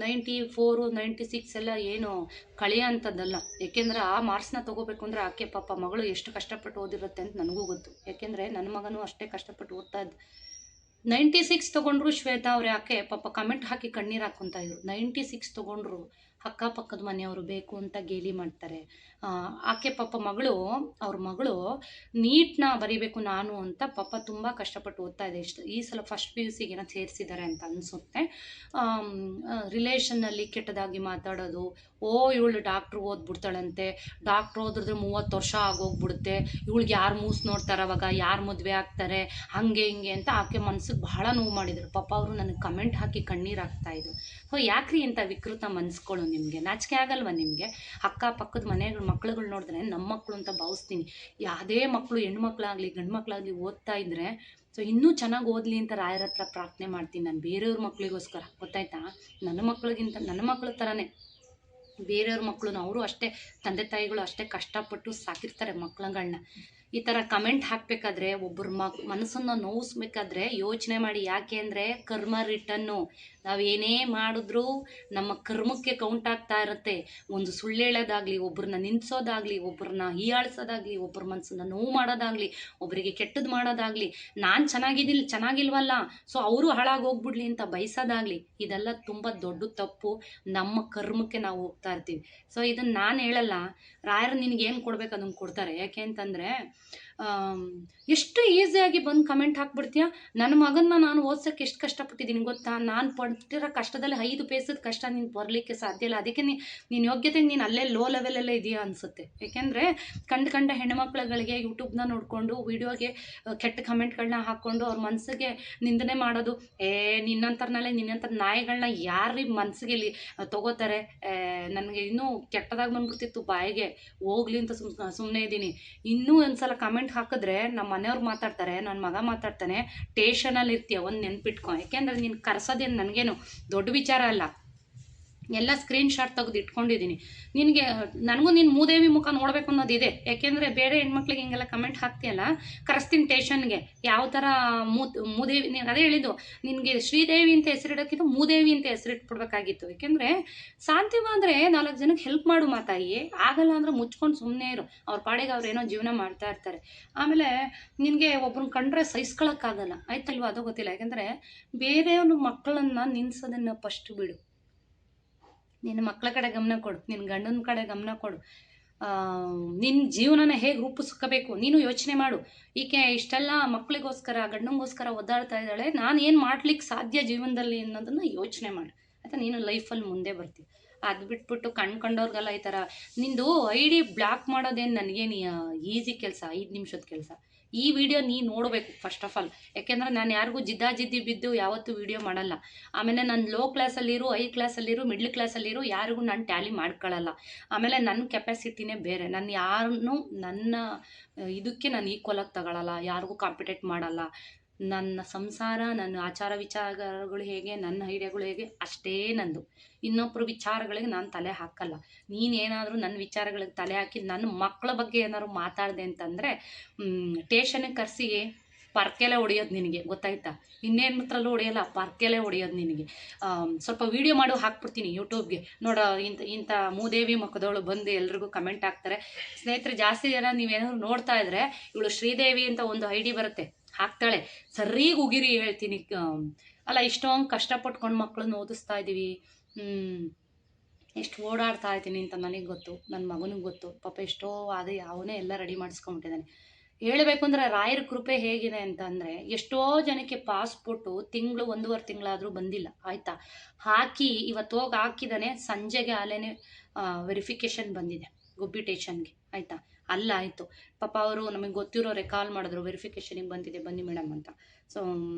Speaker 1: 94, 96 ಎಲ್ಲ ಏನು ಕಳೆಯೋ ಅಂಥದ್ದಲ್ಲ. ಏಕೆಂದರೆ ಆ ಮಾರ್ಕ್ಸ್ನ ತೊಗೋಬೇಕು ಅಂದರೆ ಆಕೆ ಪಾಪ ಮಗಳು ಎಷ್ಟು ಕಷ್ಟಪಟ್ಟು ಓದಿರುತ್ತೆ ಅಂತ ನನಗೂ ಗೊತ್ತು. ಯಾಕೆಂದರೆ ನನ್ನ ಮಗನೂ ಅಷ್ಟೇ ಕಷ್ಟಪಟ್ಟು ಓದ್ತಾ ಇದ್ದ. 96 ತೊಗೊಂಡ್ರು ಶ್ವೇತಾ ಅವ್ರೆ, ಆಕೆ ಪಾಪ ಕಮೆಂಟ್ ಹಾಕಿ ಕಣ್ಣೀರು ಹಾಕ್ಕೊತಾ ಇದ್ರು. 96 ತೊಗೊಂಡ್ರು ಅಕ್ಕಪಕ್ಕದ ಮನೆಯವರು ಬೇಕು ಅಂತ ಗೇಲಿ ಮಾಡ್ತಾರೆ. ಆಕೆ ಪಾಪ ಅವ್ರ ಮಗಳು ನೀಟ್ನ ಬರೀಬೇಕು ನಾನು ಅಂತ ಪಾಪ ತುಂಬ ಕಷ್ಟಪಟ್ಟು ಓದ್ತಾ ಇದೆ. ಈ ಸಲ ಫಸ್ಟ್ PUC ಏನೋ ಸೇರಿಸಿದ್ದಾರೆ ಅಂತ ಅನಿಸುತ್ತೆ. ರಿಲೇಷನ್ನಲ್ಲಿ ಕೆಟ್ಟದಾಗಿ ಮಾತಾಡೋದು, ಇವಳು ಡಾಕ್ಟ್ರು ಓದ್ಬಿಡ್ತಾಳಂತೆ, ಡಾಕ್ಟ್ರು ಓದಿದ್ರೆ 30 ವರ್ಷ ಆಗೋಗ್ಬಿಡುತ್ತೆ, ಇವಳಿಗೆ ಯಾರು ಮೂಸ್ ನೋಡ್ತಾರೆ, ಅವಾಗ ಯಾರು ಮದುವೆ ಆಗ್ತಾರೆ, ಹಾಗೆ ಹಿಂಗೆ ಅಂತ ಆಕೆ ಮನ್ಸಿಗೆ ಬಹಳ ನೋವು ಮಾಡಿದರು. ಪಾಪ ಅವರು ನನಗೆ ಕಮೆಂಟ್ ಹಾಕಿ ಕಣ್ಣೀರು ಹಾಕ್ತಾಯಿದ್ರು. ಸೊ ಯಾಕ್ರಿ ಇಂಥ ವಿಕೃತ ಮನ್ಸ್ಗಳು ನಿಮಗೆ? ನಾಚಿಕೆ ಆಗಲ್ವ ನಿಮಗೆ? ಅಕ್ಕಪಕ್ಕದ ಮನೆಗಳ ಮಕ್ಳುಗಳು ನೋಡಿದ್ರೆ ನಮ್ಮ ಮಕ್ಕಳು ಅಂತ ಭಾವಿಸ್ತೀನಿ. ಯಾವುದೇ ಮಕ್ಕಳು ಹೆಣ್ಮಕ್ಳಾಗಲಿ ಗಂಡು ಮಕ್ಕಳಾಗಲಿ ಓದ್ತಾ ಇದ್ದರೆ ಸೊ ಇನ್ನೂ ಚೆನ್ನಾಗಿ ಓದಲಿ ಅಂತ ರಾಯರ ಹತ್ರ ಪ್ರಾರ್ಥನೆ ಮಾಡ್ತೀನಿ ನಾನು, ಬೇರೆಯವ್ರ ಮಕ್ಕಳಿಗೋಸ್ಕರ, ಗೊತ್ತಾಯ್ತಾ? ನನ್ನ ಮಕ್ಕಳಿಗಿಂತ ನನ್ನ ಮಕ್ಕಳ ಥರನೇ ಬೇರೆಯವ್ರ ಮಕ್ಕಳು ಅವರು ಅಷ್ಟೇ, ತಂದೆ ತಾಯಿಗಳು ಅಷ್ಟೇ ಕಷ್ಟಪಟ್ಟು ಸಾಕಿರ್ತಾರೆ ಮಕ್ಳುಗಳನ್ನ. ಈ ಥರ ಕಮೆಂಟ್ ಹಾಕಬೇಕಾದ್ರೆ ಒಬ್ಬರ ಮನಸ್ಸನ್ನು ನೋವಿಸ್ಬೇಕಾದ್ರೆ ಯೋಚನೆ ಮಾಡಿ. ಯಾಕೆ ಅಂದರೆ ಕರ್ಮ ರಿಟನ್ನು, ನಾವೇನೇ ಮಾಡಿದ್ರೂ ನಮ್ಮ ಕರ್ಮಕ್ಕೆ ಕೌಂಟ್ ಆಗ್ತಾ ಇರುತ್ತೆ. ಒಂದು ಸುಳ್ಳು ಹೇಳೋದಾಗಲಿ, ಒಬ್ಬರನ್ನ ನಿಂದಿಸೋದಾಗಲಿ, ಒಬ್ಬರನ್ನ ಹೀಯಾಳಿಸೋದಾಗಲಿ, ಒಬ್ಬರ ಮನಸ್ಸನ್ನು ನೋವು ಮಾಡೋದಾಗಲಿ, ಒಬ್ಬರಿಗೆ ಕೆಟ್ಟದ್ದು ಮಾಡೋದಾಗಲಿ, ನಾನು ಚೆನ್ನಾಗಿಲ್ವಲ್ಲ ಸೊ ಅವರು ಹಾಳಾಗಿ ಹೋಗ್ಬಿಡ್ಲಿ ಅಂತ ಬಯಸೋದಾಗಲಿ, ಇದೆಲ್ಲ ತುಂಬ ದೊಡ್ಡ ತಪ್ಪು. ನಮ್ಮ ಕರ್ಮಕ್ಕೆ ನಾವು ಹೋಗ್ತಾ ಇರ್ತೀವಿ. ಸೊ ಇದನ್ನು ನಾನು ಹೇಳಲ್ಲ, ರಾಯರು ನಿನಗೇನು ಕೊಡ್ಬೇಕು ಅದನ್ನು ಕೊಡ್ತಾರೆ. ಯಾಕೆ ಅಂತಂದರೆ ಎಷ್ಟು ಈಸಿಯಾಗಿ ಬಂದು ಕಮೆಂಟ್ ಹಾಕ್ಬಿಡ್ತೀಯ. ನನ್ನ ಮಗನ್ನ ನಾನು ಓದ್ಸೋಕ್ಕೆ ಎಷ್ಟು ಕಷ್ಟಪಟ್ಟಿದ್ದೀನಿ ಗೊತ್ತಾ? ನಾನು ಪಡ್ತಿರೋ ಕಷ್ಟದಲ್ಲಿ 5 ಪೈಸದ ಕಷ್ಟ ನೀನು ಬರಲಿಕ್ಕೆ ಸಾಧ್ಯ ಇಲ್ಲ. ಅದಕ್ಕೆ ನೀನು ಯೋಗ್ಯತೆಗೆ ನೀನು ಅಲ್ಲೇ ಲೋ ಲೆವೆಲಲ್ಲೇ ಇದೆಯಾ ಅನಿಸುತ್ತೆ. ಯಾಕೆಂದರೆ ಕಂಡ ಹೆಣ್ಮಕ್ಳುಗಳಿಗೆ ಯೂಟ್ಯೂಬ್ನ ನೋಡಿಕೊಂಡು ವೀಡಿಯೋಗೆ ಕೆಟ್ಟ ಕಮೆಂಟ್ಗಳನ್ನ ಹಾಕ್ಕೊಂಡು ಅವ್ರ ಮನಸ್ಸಿಗೆ ನಿಂದನೆ ಮಾಡೋದು. ನಿನ್ನಂಥರ ನಾಯಿಗಳನ್ನ ಯಾರು ಮನಸ್ಸಿಗೆ ತೊಗೋತಾರೆ? ನನಗೆ ಇನ್ನೂ ಕೆಟ್ಟದಾಗಿ ಬಂದ್ಬಿಡ್ತಿತ್ತು ಬಾಯಿಗೆ, ಹೋಗ್ಲಿ ಅಂತ ಸುಮ್ಮನೆ ಇದ್ದೀನಿ. ಇನ್ನೂ ಒಂದ್ಸಲ ಕಮೆಂಟ್ ಹಾಕಿದ್ರೆ ನಮ್ಮ ಮನೆಯವ್ರು ಮಾತಾಡ್ತಾರೆ, ನನ್ನ ಮಗ ಮಾತಾಡ್ತಾನೆ, ಟೇಷನಲ್ಲಿ ಇರ್ತೀಯ, ಒಂದು ನೆನ್ಪಿಟ್ಕೊ. ಯಾಕೆಂದರೆ ನೀನು ಕರೆಸೋದೇನು ನನಗೇನು ದೊಡ್ಡ ವಿಚಾರ ಅಲ್ಲ, ಎಲ್ಲ ಸ್ಕ್ರೀನ್ಶಾಟ್ ತೆಗೆದು ಇಟ್ಕೊಂಡಿದ್ದೀನಿ. ನನಗೂ ನೀನು ಮೂದೇವಿ ಮುಖ ನೋಡಬೇಕು ಅನ್ನೋದಿದೆ. ಯಾಕೆಂದರೆ ಬೇರೆ ಹೆಣ್ಮಕ್ಳಿಗೆ ಹಿಂಗೆಲ್ಲ ಕಮೆಂಟ್ ಹಾಕ್ತೀಯಲ್ಲ, ಕರೆಸ್ತೀನಿ ಟೇಷನ್ಗೆ. ಯಾವ ಥರ ಮೂದೇವಿ, ನೀನು ಅದೇ ಹೇಳಿದ್ದು, ನಿನಗೆ ಶ್ರೀದೇವಿ ಅಂತ ಹೆಸರಿಡೋಕ್ಕಿಂತ ಮೂದೇವಿ ಅಂತ ಹೆಸರಿಟ್ಬಿಡ್ಬೇಕಾಗಿತ್ತು. ಯಾಕೆಂದರೆ ಸಾಧ್ಯವಾದರೆ 4 ಜನಕ್ಕೆ ಹೆಲ್ಪ್ ಮಾಡು ಮಾತಾಯಿ, ಆಗಲ್ಲ ಅಂದರೆ ಮುಚ್ಕೊಂಡು ಸುಮ್ಮನೆ ಇರು. ಅವ್ರ ಪಾಡಿಗೆ ಅವ್ರು ಏನೋ ಜೀವನ ಮಾಡ್ತಾ ಇರ್ತಾರೆ. ಆಮೇಲೆ ನಿನಗೆ ಒಬ್ರನ್ನ ಕಂಡ್ರೆ ಸಹಿಸ್ಕೊಳಕ್ಕಾಗಲ್ಲ, ಆಯ್ತಲ್ವ? ಅದು ಗೊತ್ತಿಲ್ಲ. ಯಾಕೆಂದರೆ ಬೇರೆಯವ್ರ ಮಕ್ಕಳನ್ನು ನಿನ್ಸೋದನ್ನು ಫಸ್ಟ್ ಬಿಡು. ನಿನ್ನ ಮಕ್ಕಳ ಕಡೆ ಗಮನ ಕೊಡು, ನಿನ್ನ ಗಂಡನ ಕಡೆ ಗಮನ ಕೊಡು. ನಿನ್ನ ಜೀವನನ ಹೇಗೆ ರೂಪಿಸ್ಕೋಬೇಕು ನೀನು ಯೋಚನೆ ಮಾಡು. ಈಕೆ ಇಷ್ಟೆಲ್ಲ ಮಕ್ಕಳಿಗೋಸ್ಕರ ಗಂಡನಿಗೋಸ್ಕರ ಒದ್ದಾಡ್ತಾ ಇದ್ದಾಳೆ, ನಾನು ಏನು ಮಾಡ್ಲಿಕ್ಕೆ ಸಾಧ್ಯ ಜೀವನದಲ್ಲಿ ಅನ್ನೋದನ್ನು ಯೋಚನೆ ಮಾಡು. ಆಯಿತಾ? ನೀನು ಲೈಫಲ್ಲಿ ಮುಂದೆ ಬರ್ತೀವಿ. ಅದು ಬಿಟ್ಬಿಟ್ಟು ಕಂಡವ್ರಿಗೆಲ್ಲ ಈ ಥರ ನಿಂದು ID ಬ್ಲಾಕ್ ಮಾಡೋದೇನು ನನಗೇನು ಈಸಿ ಕೆಲಸ, 5 ನಿಮಿಷದ ಕೆಲಸ. ಈ ವಿಡಿಯೋ ನೀನು ನೋಡಬೇಕು ಫಸ್ಟ್ ಆಫ್ ಆಲ್. ಯಾಕೆಂದರೆ ನಾನು ಯಾರಿಗೂ ಜಿದ್ದಿ ಬಿದ್ದು ಯಾವತ್ತೂ ವಿಡಿಯೋ ಮಾಡಲ್ಲ. ಆಮೇಲೆ ನಾನು ಲೋ ಕ್ಲಾಸಲ್ಲಿರು, ಹೈ ಕ್ಲಾಸಲ್ಲಿರು, ಮಿಡ್ಲ್ ಕ್ಲಾಸಲ್ಲಿರು ಯಾರಿಗೂ ನಾನು ಟ್ಯಾಲಿ ಮಾಡ್ಕೊಳ್ಳಲ್ಲ. ಆಮೇಲೆ ನನ್ನ ಕೆಪಾಸಿಟಿನೇ ಬೇರೆ. ನಾನು ಯಾರನ್ನೂ ನನ್ನ ಇದಕ್ಕೆ ನಾನು ಈಕ್ವಲಾಗಿ ತಗೊಳ್ಳಲ್ಲ, ಯಾರಿಗೂ ಕಾಂಪಿಟೇಟ್ ಮಾಡಲ್ಲ. ನನ್ನ ಸಂಸಾರ, ನನ್ನ ಆಚಾರ ವಿಚಾರಗಳು ಹೇಗೆ, ನನ್ನ ಐಡಿಯಾಗಳು ಹೇಗೆ ಅಷ್ಟೇ ನಂದು. ಇನ್ನೊಬ್ಬರು ವಿಚಾರಗಳಿಗೆ ನಾನು ತಲೆ ಹಾಕಲ್ಲ. ನೀನೇನಾದರೂ ನನ್ನ ವಿಚಾರಗಳಿಗೆ ತಲೆ ಹಾಕಿ ನನ್ನ ಮಕ್ಕಳ ಬಗ್ಗೆ ಏನಾದ್ರು ಮಾತಾಡಿದೆ ಅಂತಂದರೆ ಟೇಷನ್ಗೆ ಕರೆಸಿ ಪರ್ಕೆಲೆ ಹೊಡೆಯೋದು ನಿನಗೆ, ಗೊತ್ತಾಯ್ತಾ? ಇನ್ನೇನು ಮಾತ್ರಲ್ಲೂ ಹೊಡೆಯಲ್ಲ, ಪರ್ಕೆಲೆ ಹೊಡೆಯೋದು ನಿನಗೆ. ಸ್ವಲ್ಪ ವೀಡಿಯೋ ಮಾಡು ಹಾಕ್ಬಿಡ್ತೀನಿ ಯೂಟ್ಯೂಬ್ಗೆ. ನೋಡೋ ಇಂಥ ಮೂದೇವಿ ಮುಖದವಳು ಬಂದು ಎಲ್ರಿಗೂ ಕಮೆಂಟ್ ಹಾಕ್ತಾರೆ. ಸ್ನೇಹಿತರೆ, ಜಾಸ್ತಿ ಜನ ನೀವೇನಾದ್ರು ನೋಡ್ತಾ ಇದ್ರೆ ಇವಳು ಶ್ರೀದೇವಿ ಅಂತ ಒಂದು ID ಬರುತ್ತೆ, ಹಾಕ್ತಾಳೆ. ಸರಿಗೆ ಉಗಿರಿ ಹೇಳ್ತೀನಿ. ಅಲ್ಲ, ಇಷ್ಟೊಂದು ಕಷ್ಟಪಟ್ಕೊಂಡು ಮಕ್ಕಳನ್ನ ಓದಿಸ್ತಾ ಇದ್ದೀವಿ, ಎಷ್ಟು ಓಡಾಡ್ತಾ ಇದ್ದೀನಿ ಅಂತ ನನಗೆ ಗೊತ್ತು, ನನ್ನ ಮಗನಿಗೆ ಗೊತ್ತು. ಪಾಪ ಎಷ್ಟೋ ಅದೇ ಅವನೇ ಎಲ್ಲ ರೆಡಿ ಮಾಡಿಸ್ಕೊಂಬಿಟ್ಟಿದ್ದಾನೆ. ಹೇಳಬೇಕು ಅಂದರೆ ರಾಯರ ಕೃಪೆ ಹೇಗಿದೆ ಅಂತಂದರೆ, ಎಷ್ಟೋ ಜನಕ್ಕೆ ಪಾಸ್ಪೋರ್ಟು 1.5 ತಿಂಗಳಾದರೂ ಬಂದಿಲ್ಲ, ಆಯಿತಾ? ಇವತ್ತು ಹೋಗಿ ಹಾಕಿದ್ದಾನೆ, ಸಂಜೆಗೆ ಅಲ್ಲೇನೆ ವೆರಿಫಿಕೇಷನ್ ಬಂದಿದೆ ಗುಬ್ಬಿ ಟೇಷನ್ಗೆ, ಆಯಿತಾ? ಅಲ್ಲಾಯಿತು. ಪಾಪ ಅವರು ನಮಗೆ ಗೊತ್ತಿರೋರೆ ಕಾಲ್ ಮಾಡಿದ್ರು, ವೆರಿಫಿಕೇಷನಿಗೆ ಬಂದಿದೆ ಬನ್ನಿ ಮೇಡಮ್ ಅಂತ. ಸೊ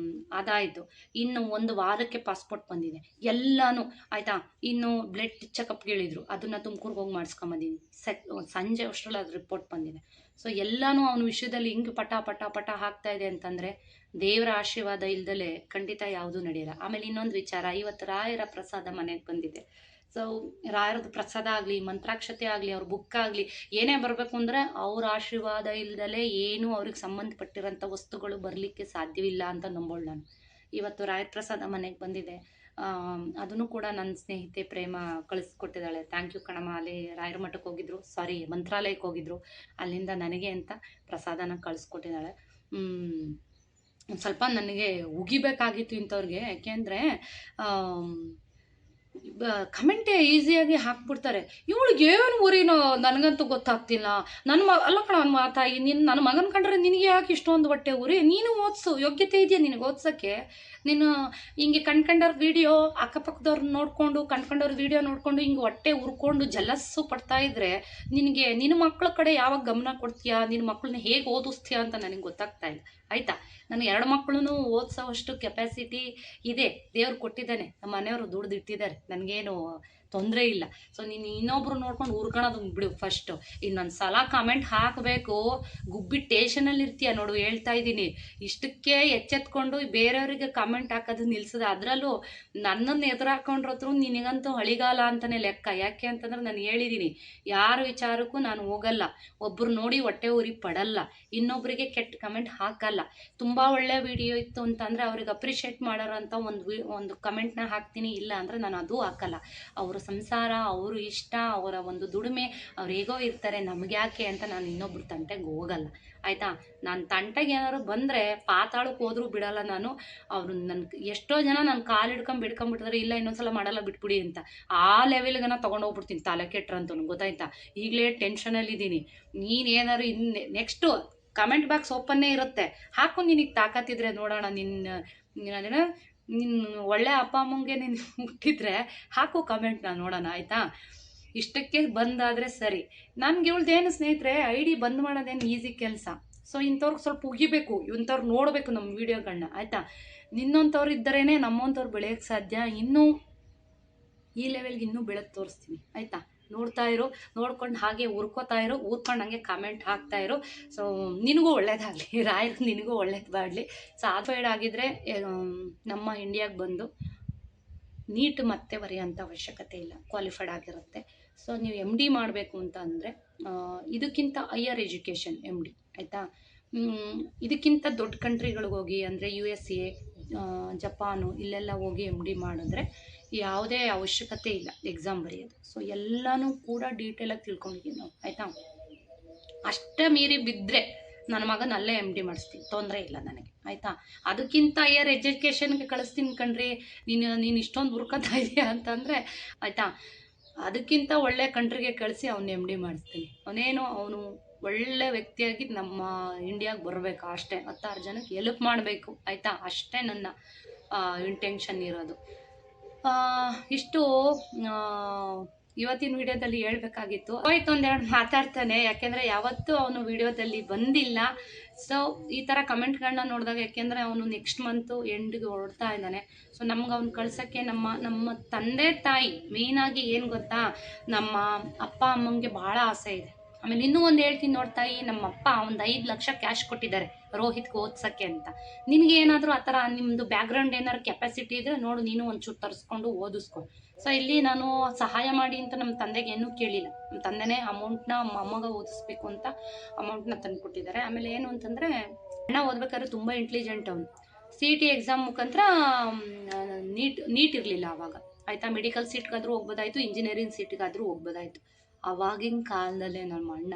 Speaker 1: ಅದಾಯಿತು. ಇನ್ನು 1 ವಾರಕ್ಕೆ ಪಾಸ್ಪೋರ್ಟ್ ಬಂದಿದೆ, ಎಲ್ಲನೂ ಆಯಿತಾ? ಇನ್ನು ಬ್ಲಡ್ ಚೆಕಪ್ಗೆ ಹೇಳಿದ್ರು, ಅದನ್ನು ತುಮಕೂರಿಗೆ ಹೋಗಿ ಮಾಡಿಸ್ಕೊಂಬಂದಿದ್ದೀನಿ. ಸಂಜೆ ಅಷ್ಟರಲ್ಲಿ ಅದು ರಿಪೋರ್ಟ್ ಬಂದಿದೆ. ಸೊ ಎಲ್ಲನೂ ಅವನ ವಿಷಯದಲ್ಲಿ ಹಿಂಗೆ ಪಟ ಹಾಕ್ತಾ ಇದೆ ಅಂತಂದರೆ ದೇವರ ಆಶೀರ್ವಾದ ಇಲ್ದಲೆ ಖಂಡಿತ ಯಾವುದೂ ನಡೆಯಲ್ಲ. ಆಮೇಲೆ ಇನ್ನೊಂದು ವಿಚಾರ, ಇವತ್ತು ರಾಯರ ಪ್ರಸಾದ ಮನೆಗೆ ಬಂದಿದೆ. ಸೊ ರಾಯರದ್ದು ಪ್ರಸಾದ ಆಗಲಿ, ಮಂತ್ರಾಕ್ಷತೆ ಆಗಲಿ, ಅವ್ರ ಬುಕ್ ಆಗಲಿ, ಏನೇ ಬರಬೇಕು ಅಂದರೆ ಅವ್ರ ಆಶೀರ್ವಾದ ಇಲ್ದಲೆ ಏನೂ ಅವ್ರಿಗೆ ಸಂಬಂಧಪಟ್ಟಿರೋಂಥ ವಸ್ತುಗಳು ಬರಲಿಕ್ಕೆ ಸಾಧ್ಯವಿಲ್ಲ ಅಂತ ನಂಬೋಳು ನಾನು. ಇವತ್ತು ರಾಯರ ಪ್ರಸಾದ ಮನೆಗೆ ಬಂದಿದೆ. ಅದನ್ನು ಕೂಡ ನನ್ನ ಸ್ನೇಹಿತೆ ಪ್ರೇಮ ಕಳಿಸ್ಕೊಟ್ಟಿದ್ದಾಳೆ. ಥ್ಯಾಂಕ್ ಯು ಕಣಮ್ಮ. ಅಲ್ಲಿ ರಾಯರ ಮಠಕ್ಕೆ ಹೋಗಿದ್ರು, ಮಂತ್ರಾಲಯಕ್ಕೆ ಹೋಗಿದ್ರು, ಅಲ್ಲಿಂದ ನನಗೆ ಅಂತ ಪ್ರಸಾದನ ಕಳಿಸ್ಕೊಟ್ಟಿದ್ದಾಳೆ. ಒಂದು ಸ್ವಲ್ಪ ನನಗೆ ಉಗಿಬೇಕಾಗಿತ್ತು ಇಂಥವ್ರಿಗೆ. ಯಾಕೆಂದರೆ ಕಮೆಂಟೇ ಈಸಿಯಾಗಿ ಹಾಕ್ಬಿಡ್ತಾರೆ. ಇವಳಿಗೆ ಏನು ಊರಿನೋ ನನಗಂತೂ ಗೊತ್ತಾಗ್ತಿಲ್ಲ. ಅಲ್ಲ ಕಣ ತಾಯಿ, ನನ್ನ ಮಗನ ಕಂಡ್ರೆ ನಿನಗೆ ಯಾಕೆ ಇಷ್ಟೊಂದು ಹೊಟ್ಟೆ ಊರಿ? ನೀನು ಓದಿಸು, ಯೋಗ್ಯತೆ ಇದೆಯಾ ನಿನಗೆ ಓದ್ಸೋಕ್ಕೆ? ನೀನು ಹಿಂಗೆ ಕಂಡ್ಕಂಡವ್ರ ವೀಡಿಯೋ ಅಕ್ಕಪಕ್ಕದವ್ರನ್ನ ನೋಡಿಕೊಂಡು ಕಂಡ್ಕಂಡವ್ರ ವೀಡಿಯೋ ನೋಡಿಕೊಂಡು ಹಿಂಗೆ ಹೊಟ್ಟೆ ಉರ್ಕೊಂಡು ಜಲಸ್ಸು ಪಡ್ತಾ ಇದ್ದರೆ ನಿನ್ನ ಮಕ್ಕಳ ಕಡೆ ಯಾವಾಗ ಗಮನ ಕೊಡ್ತೀಯಾ? ನಿನ್ನ ಮಕ್ಕಳನ್ನ ಹೇಗೆ ಓದಿಸ್ತೀಯಾ ಅಂತ ನನಗೆ ಗೊತ್ತಾಗ್ತಾ ಇಲ್ಲ, ಆಯಿತಾ? ನನಗೆ 2 ಮಕ್ಕಳನ್ನು ಓದಿಸೋವಷ್ಟು ಕೆಪಾಸಿಟಿ ಇದೆ, ದೇವ್ರು ಕೊಟ್ಟಿದ್ದಾನೆ. ನಮ್ಮ ಮನೆಯವರು ದುಡ್ದಿಟ್ಟಿದ್ದಾರೆ, ನನಗೇನು ತೊಂದರೆ ಇಲ್ಲ. ಸೊ ನೀನು ಇನ್ನೊಬ್ರು ನೋಡ್ಕೊಂಡು ಉರ್ಕೊಳೋದು ಬಿಡು ಫಸ್ಟು. ಇನ್ನೊಂದು ಸಲ ಕಮೆಂಟ್ ಹಾಕಬೇಕು, ಗುಬ್ಬಿ ಟೇಷನಲ್ಲಿ ಇರ್ತೀಯ ನೋಡು, ಹೇಳ್ತಾ ಇದ್ದೀನಿ. ಇಷ್ಟಕ್ಕೆ ಎಚ್ಚೆತ್ಕೊಂಡು ಬೇರೆಯವರಿಗೆ ಕಮೆಂಟ್ ಹಾಕೋದು ನಿಲ್ಸದ. ಅದರಲ್ಲೂ ನನ್ನನ್ನು ಎದುರು ಹಾಕೊಂಡ್ರತ್ರ ನಿನಗಂತೂ ಹಳಿಗಾಲ ಅಂತಲೇ ಲೆಕ್ಕ. ಯಾಕೆ ಅಂತಂದ್ರೆ ನಾನು ಹೇಳಿದ್ದೀನಿ, ಯಾರ ವಿಚಾರಕ್ಕೂ ನಾನು ಹೋಗಲ್ಲ, ಒಬ್ರು ನೋಡಿ ಹೊಟ್ಟೆ ಊರಿ ಪಡಲ್ಲ, ಇನ್ನೊಬ್ಬರಿಗೆ ಕೆಟ್ಟ ಕಮೆಂಟ್ ಹಾಕಲ್ಲ. ತುಂಬ ಒಳ್ಳೆ ವಿಡಿಯೋ ಇತ್ತು ಅಂತಂದರೆ ಅವ್ರಿಗೆ ಅಪ್ರಿಷಿಯೇಟ್ ಮಾಡೋರಂಥ ಒಂದು ಕಮೆಂಟ್ನ ಹಾಕ್ತೀನಿ, ಇಲ್ಲ ಅಂದರೆ ನಾನು ಅದೂ ಹಾಕಲ್ಲ. ಅವರ ಸಂಸಾರ, ಅವರು ಇಷ್ಟ, ಅವರ ಒಂದು ದುಡಿಮೆ, ಅವ್ರು ಹೇಗೋ ಇರ್ತಾರೆ, ನಮ್ಗೆ ಯಾಕೆ ಅಂತ ನಾನು ಇನ್ನೊಬ್ರ ತಂಟೆಗೆ ಹೋಗಲ್ಲ, ಆಯಿತಾ. ನಾನು ತಂಟೆಗೆ ಏನಾದ್ರು ಬಂದರೆ ಪಾತಾಳಕ್ಕೆ ಹೋದ್ರೂ ಬಿಡಲ್ಲ ನಾನು. ಅವರು ಎಷ್ಟೋ ಜನ ನಾನು ಕಾಲು ಬಿಡ್ಕೊಂಬಿಟ್ಟಿದ್ರೆ, ಇಲ್ಲ ಇನ್ನೊಂದ್ಸಲ ಮಾಡಲ್ಲ ಬಿಟ್ಬಿಡಿ ಅಂತ. ಆ ಲೆವೆಲ್ಗೆ ನಾನು ತೊಗೊಂಡೋಗ್ಬಿಡ್ತೀನಿ, ತಲೆ ಕೆಟ್ರಂತೂ, ಗೊತ್ತಾಯ್ತಾ. ಈಗಲೇ ಟೆನ್ಷನಲ್ಲಿದ್ದೀನಿ. ನೀನೇನಾದ್ರು ನೆಕ್ಸ್ಟು ಕಮೆಂಟ್ ಬಾಕ್ಸ್ ಓಪನ್ನೇ ಇರುತ್ತೆ, ಹಾಕು, ನಿನಗೆ ತಾಕತ್ತಿದ್ರೆ ನೋಡೋಣ. ನಿನ್ನ ಒಳ್ಳೆ ಅಪ್ಪ ಅಮ್ಮಂಗೆ ನೀನು ಹುಟ್ಟಿದ್ರೆ ಹಾಕು ಕಮೆಂಟ್ನ ನೋಡೋಣ, ಆಯಿತಾ. ಇಷ್ಟಕ್ಕೆ ಬಂದಾದರೆ ಸರಿ. ನನಗೆ ಇವಳ್ದೇನು ಸ್ನೇಹಿತರೆ, ID ಬಂದ್ ಮಾಡೋದೇನು ಈಸಿ ಕೆಲಸ. ಸೊ ಇಂಥವ್ರಿಗೆ ಸ್ವಲ್ಪ ಉಗಿಬೇಕು, ಇಂಥವ್ರು ನೋಡಬೇಕು ನಮ್ಮ ವೀಡಿಯೋಗಳನ್ನ, ಆಯಿತಾ. ನಿನ್ನೊಂಥವ್ರು ಇದ್ದರೇ ನಮ್ಮಂಥವ್ರು ಬೆಳೆಯೋಕ್ಕೆ ಸಾಧ್ಯ. ಇನ್ನೂ ಈ ಲೆವೆಲ್ಗೆ ಇನ್ನೂ ಬೆಳೆದು ತೋರಿಸ್ತೀನಿ, ಆಯಿತಾ. ನೋಡ್ತಾ ಇರು, ನೋಡ್ಕೊಂಡು ಹಾಗೆ ಉರ್ಕೋತಾ ಇರು, ಊರ್ಕೊಂಡು ಹಂಗೆ ಕಮೆಂಟ್ ಹಾಕ್ತಾ ಇರು. ಸೊ ನಿನಗೂ ಒಳ್ಳೇದಾಗಲಿ, ರಾಯರು ನಿನಗೂ ಒಳ್ಳೇದು ಮಾಡಲಿ. ಸಾಟಿಸ್ಫೈಡ್ ಆಗಿದ್ದರೆ ನಮ್ಮ ಇಂಡಿಯಾಗೆ ಬಂದು ನೀಟ್ ಮತ್ತೆ ಬರೆಯೋಂಥ ಅವಶ್ಯಕತೆ ಇಲ್ಲ, ಕ್ವಾಲಿಫೈಡ್ ಆಗಿರುತ್ತೆ. ಸೊ ನೀವು MD ಮಾಡಬೇಕು ಅಂತ ಅಂದರೆ ಇದಕ್ಕಿಂತ ಹೈಯರ್ ಎಜುಕೇಷನ್ MD, ಆಯಿತಾ. ಇದಕ್ಕಿಂತ ದೊಡ್ಡ ಕಂಟ್ರಿಗಳಿಗೆ ಹೋಗಿ, ಅಂದರೆ USA, ಜಪಾನು, ಇಲ್ಲೆಲ್ಲ ಹೋಗಿ MD ಮಾಡಿದ್ರೆ ಯಾವುದೇ ಅವಶ್ಯಕತೆ ಇಲ್ಲ ಎಕ್ಸಾಮ್ ಬರೆಯೋದು. ಸೊ ಎಲ್ಲನೂ ಕೂಡ ಡೀಟೇಲಾಗಿ ತಿಳ್ಕೊಂಡಿದ್ದೀವಿ ನಾವು, ಆಯಿತಾ. ಅಷ್ಟೇ ಮೀರಿ ಬಿದ್ದರೆ ನನ್ನ ಮಗನ ಅಲ್ಲೇ MD ಮಾಡಿಸ್ತೀನಿ, ತೊಂದರೆ ಇಲ್ಲ ನನಗೆ, ಆಯಿತಾ. ಅದಕ್ಕಿಂತ ಹೈಯರ್ ಎಜುಕೇಷನ್ಗೆ ಕಳಿಸ್ತೀನಿ ಕಣ್ರಿ. ನೀನು ಇಷ್ಟೊಂದು ಹುರ್ಕೊತಾ ಇದೆಯಾ ಅಂತಂದರೆ, ಆಯಿತಾ, ಅದಕ್ಕಿಂತ ಒಳ್ಳೆ ಕಂಟ್ರಿಗೆ ಕಳಿಸಿ ಅವ್ನು MD ಮಾಡಿಸ್ತೀನಿ. ಅವನು ಒಳ್ಳೆ ವ್ಯಕ್ತಿಯಾಗಿ ನಮ್ಮ ಇಂಡಿಯಾಗೆ ಬರಬೇಕು ಅಷ್ಟೇ. 10 ಜನಕ್ಕೆ ಹೆಲ್ಪ್ ಮಾಡಬೇಕು, ಆಯಿತಾ. ಅಷ್ಟೇ ನನ್ನ ಇಂಟೆನ್ಷನ್ ಇರೋದು. ಇಷ್ಟು ಇವತ್ತಿನ ವಿಡಿಯೋದಲ್ಲಿ ಹೇಳ್ಬೇಕಾಗಿತ್ತು. ಹೋಯ್ತು ಒಂದೆರಡು ಮಾತಾಡ್ತಾನೆ, ಯಾಕೆಂದರೆ ಯಾವತ್ತೂ ಅವನು ವಿಡಿಯೋದಲ್ಲಿ ಬಂದಿಲ್ಲ. ಸೊ ಈ ಥರ ಕಮೆಂಟ್ಗಳನ್ನ ನೋಡಿದಾಗ, ಯಾಕೆಂದರೆ ಅವನು ನೆಕ್ಸ್ಟ್ ಮಂತು ಎಂಡಿಗೆ ಹೊರಡ್ತಾ ಇದ್ದಾನೆ. ಸೊ ನಮ್ಗೆ ಅವ್ನು ಕಳ್ಸೋಕ್ಕೆ ನಮ್ಮ ತಂದೆ ತಾಯಿ ಮೇಯ್ನಾಗಿ ಏನು ಗೊತ್ತಾ, ನಮ್ಮ ಅಪ್ಪ ಅಮ್ಮಂಗೆ ಭಾಳ ಆಸೆ ಇದೆ. ಆಮೇಲೆ ಇನ್ನೂ ಒಂದು ಹೇಳ್ತೀನಿ ನೋಡ್ತಾಯಿ, ನಮ್ಮ ಅಪ್ಪ ಒಂದು 5 ಲಕ್ಷ ಕ್ಯಾಶ್ ಕೊಟ್ಟಿದ್ದಾರೆ ರೋಹಿತ್ಗೆ ಓದ್ಸೋಕ್ಕೆ ಅಂತ. ನಿನಗೆ ಏನಾದರೂ ಆ ಥರ ನಿಮ್ಮದು ಬ್ಯಾಕ್ಗ್ರೌಂಡ್ ಏನಾದ್ರು ಕೆಪಾಸಿಟಿ ಇದ್ದರೆ ನೋಡು, ನೀನು ಒಂಚೂರು ತರಿಸ್ಕೊಂಡು ಓದಿಸ್ಕೊ. ಸೊ ಇಲ್ಲಿ ನಾನು ಸಹಾಯ ಮಾಡಿ ಅಂತ ನಮ್ಮ ತಂದೆಗೆ ಏನೂ ಕೇಳಿಲ್ಲ. ನಮ್ಮ ತಂದೆನೇ ಅಮೌಂಟ್ನ ಅಮ್ಮಗ ಓದಿಸ್ಬೇಕು ಅಂತ ಅಮೌಂಟ್ನ ತಂದು ಕೊಟ್ಟಿದ್ದಾರೆ. ಆಮೇಲೆ ಏನು ಅಂತಂದರೆ, ಅಣ್ಣ ಓದ್ಬೇಕಾದ್ರೆ ತುಂಬ ಇಂಟೆಲಿಜೆಂಟ್ ಅವನು. CET ಎಕ್ಸಾಮ್ ಮುಖಾಂತರ ನೀಟ್ ಇರಲಿಲ್ಲ ಆವಾಗ, ಆಯಿತಾ. ಮೆಡಿಕಲ್ ಸೀಟ್ಗಾದರೂ ಹೋಗ್ಬೋದಾಯಿತು, ಇಂಜಿನಿಯರಿಂಗ್ ಸೀಟ್ಗಾದರೂ ಹೋಗ್ಬೋದಾಯಿತು. ಆವಾಗಿನ ಕಾಲದಲ್ಲೇ ನಮ್ಮ ಅಣ್ಣ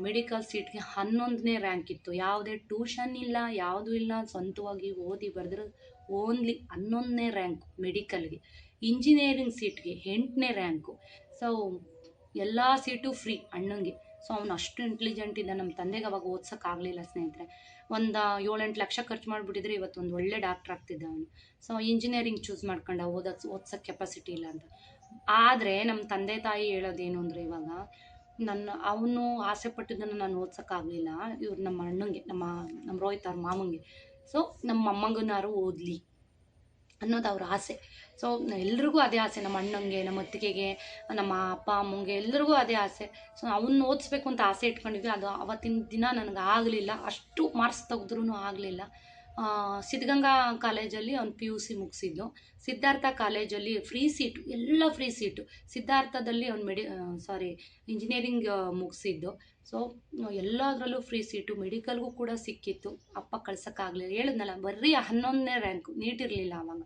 Speaker 1: ಮೆಡಿಕಲ್ ಸೀಟ್ಗೆ 11ನೇ ರ್ಯಾಂಕ್ ಇತ್ತು. ಯಾವುದೇ ಟ್ಯೂಷನ್ ಇಲ್ಲ, ಯಾವುದೂ ಇಲ್ಲ, ಸ್ವಂತವಾಗಿ ಓದಿ ಬರೆದ್ರೆ ಓನ್ಲಿ 11ನೇ ರ್ಯಾಂಕು ಮೆಡಿಕಲ್ಗೆ. ಇಂಜಿನಿಯರಿಂಗ್ ಸೀಟ್ಗೆ 8ನೇ ರ್ಯಾಂಕು. ಸೊ ಎಲ್ಲ ಸೀಟು ಫ್ರೀ ಅಣ್ಣಂಗೆ. ಸೊ ಅವನು ಅಷ್ಟು ಇಂಟೆಲಿಜೆಂಟ್ ಇದ್ದ. ನಮ್ಮ ತಂದೆಗೆ ಅವಾಗ ಓದ್ಸೋಕ್ಕಾಗಲಿಲ್ಲ ಸ್ನೇಹಿತರೆ. ಒಂದು 7-8 ಲಕ್ಷ ಖರ್ಚು ಮಾಡಿಬಿಟ್ಟಿದ್ರೆ ಇವತ್ತು ಒಂದು ಒಳ್ಳೆ ಡಾಕ್ಟ್ರ್ ಆಗ್ತಿದ್ದ ಅವನು. ಸೊ ಇಂಜಿನಿಯರಿಂಗ್ ಚೂಸ್ ಮಾಡ್ಕೊಂಡ, ಓದ್ಸೋಕ್ಕೆ ಕೆಪಾಸಿಟಿ ಇಲ್ಲ ಅಂತ. ಆದರೆ ನಮ್ಮ ತಂದೆ ತಾಯಿ ಹೇಳೋದೇನು ಅಂದರೆ, ಇವಾಗ ಅವನು ಆಸೆ ಪಟ್ಟಿದ್ದನ್ನು ನಾನು ಓದ್ಸೋಕ್ಕಾಗಲಿಲ್ಲ. ಇವ್ರು ನಮ್ಮ ಅಣ್ಣಂಗೆ, ನಮ್ಮ ರೋಹಿತ್ ಅವ್ರ ಮಾಮಂಗೆ. ಸೊ ನಮ್ಮ ಅಮ್ಮಂಗನಾರು ಓದಲಿ ಅನ್ನೋದು ಅವ್ರ ಆಸೆ. ಸೊ ಎಲ್ರಿಗೂ ಅದೇ ಆಸೆ, ನಮ್ಮ ಅಣ್ಣಂಗೆ, ನಮ್ಮ ಅತ್ತಿಗೆಗೆ, ನಮ್ಮ ಅಪ್ಪ ಅಮ್ಮಂಗೆ ಎಲ್ರಿಗೂ ಅದೇ ಆಸೆ. ಸೊ ಅವನ್ನ ಓದಿಸ್ಬೇಕು ಅಂತ ಆಸೆ ಇಟ್ಕೊಂಡಿದ್ವಿ. ಅದು ಅವತ್ತಿನ ದಿನ ನನಗೆ ಆಗಲಿಲ್ಲ, ಅಷ್ಟು ಮಾರ್ಕ್ಸ್ ತೆಗೆದ್ರೂ ಆಗಲಿಲ್ಲ. ಸಿದ್ಧಗಂಗಾ ಕಾಲೇಜಲ್ಲಿ ಅವ್ನು PUC ಮುಗಿಸಿದ್ದು. ಸಿದ್ಧಾರ್ಥ ಕಾಲೇಜಲ್ಲಿ ಫ್ರೀ ಸೀಟು, ಎಲ್ಲ ಫ್ರೀ ಸೀಟು. ಸಿದ್ಧಾರ್ಥದಲ್ಲಿ ಅವ್ನು ಇಂಜಿನಿಯರಿಂಗ್ ಮುಗಿಸಿದ್ದು. ಸೊ ಎಲ್ಲದರಲ್ಲೂ ಫ್ರೀ ಸೀಟು, ಮೆಡಿಕಲ್ಗೂ ಕೂಡ ಸಿಕ್ಕಿತ್ತು. ಅಪ್ಪ ಕಳ್ಸೋಕ್ಕಾಗಲಿಲ್ಲ, ಹೇಳಿದ್ನಲ್ಲ, ಬರೀ 11ನೇ ರ್ಯಾಂಕು. ನೀಟ್ ಇರಲಿಲ್ಲ ಆವಾಗ,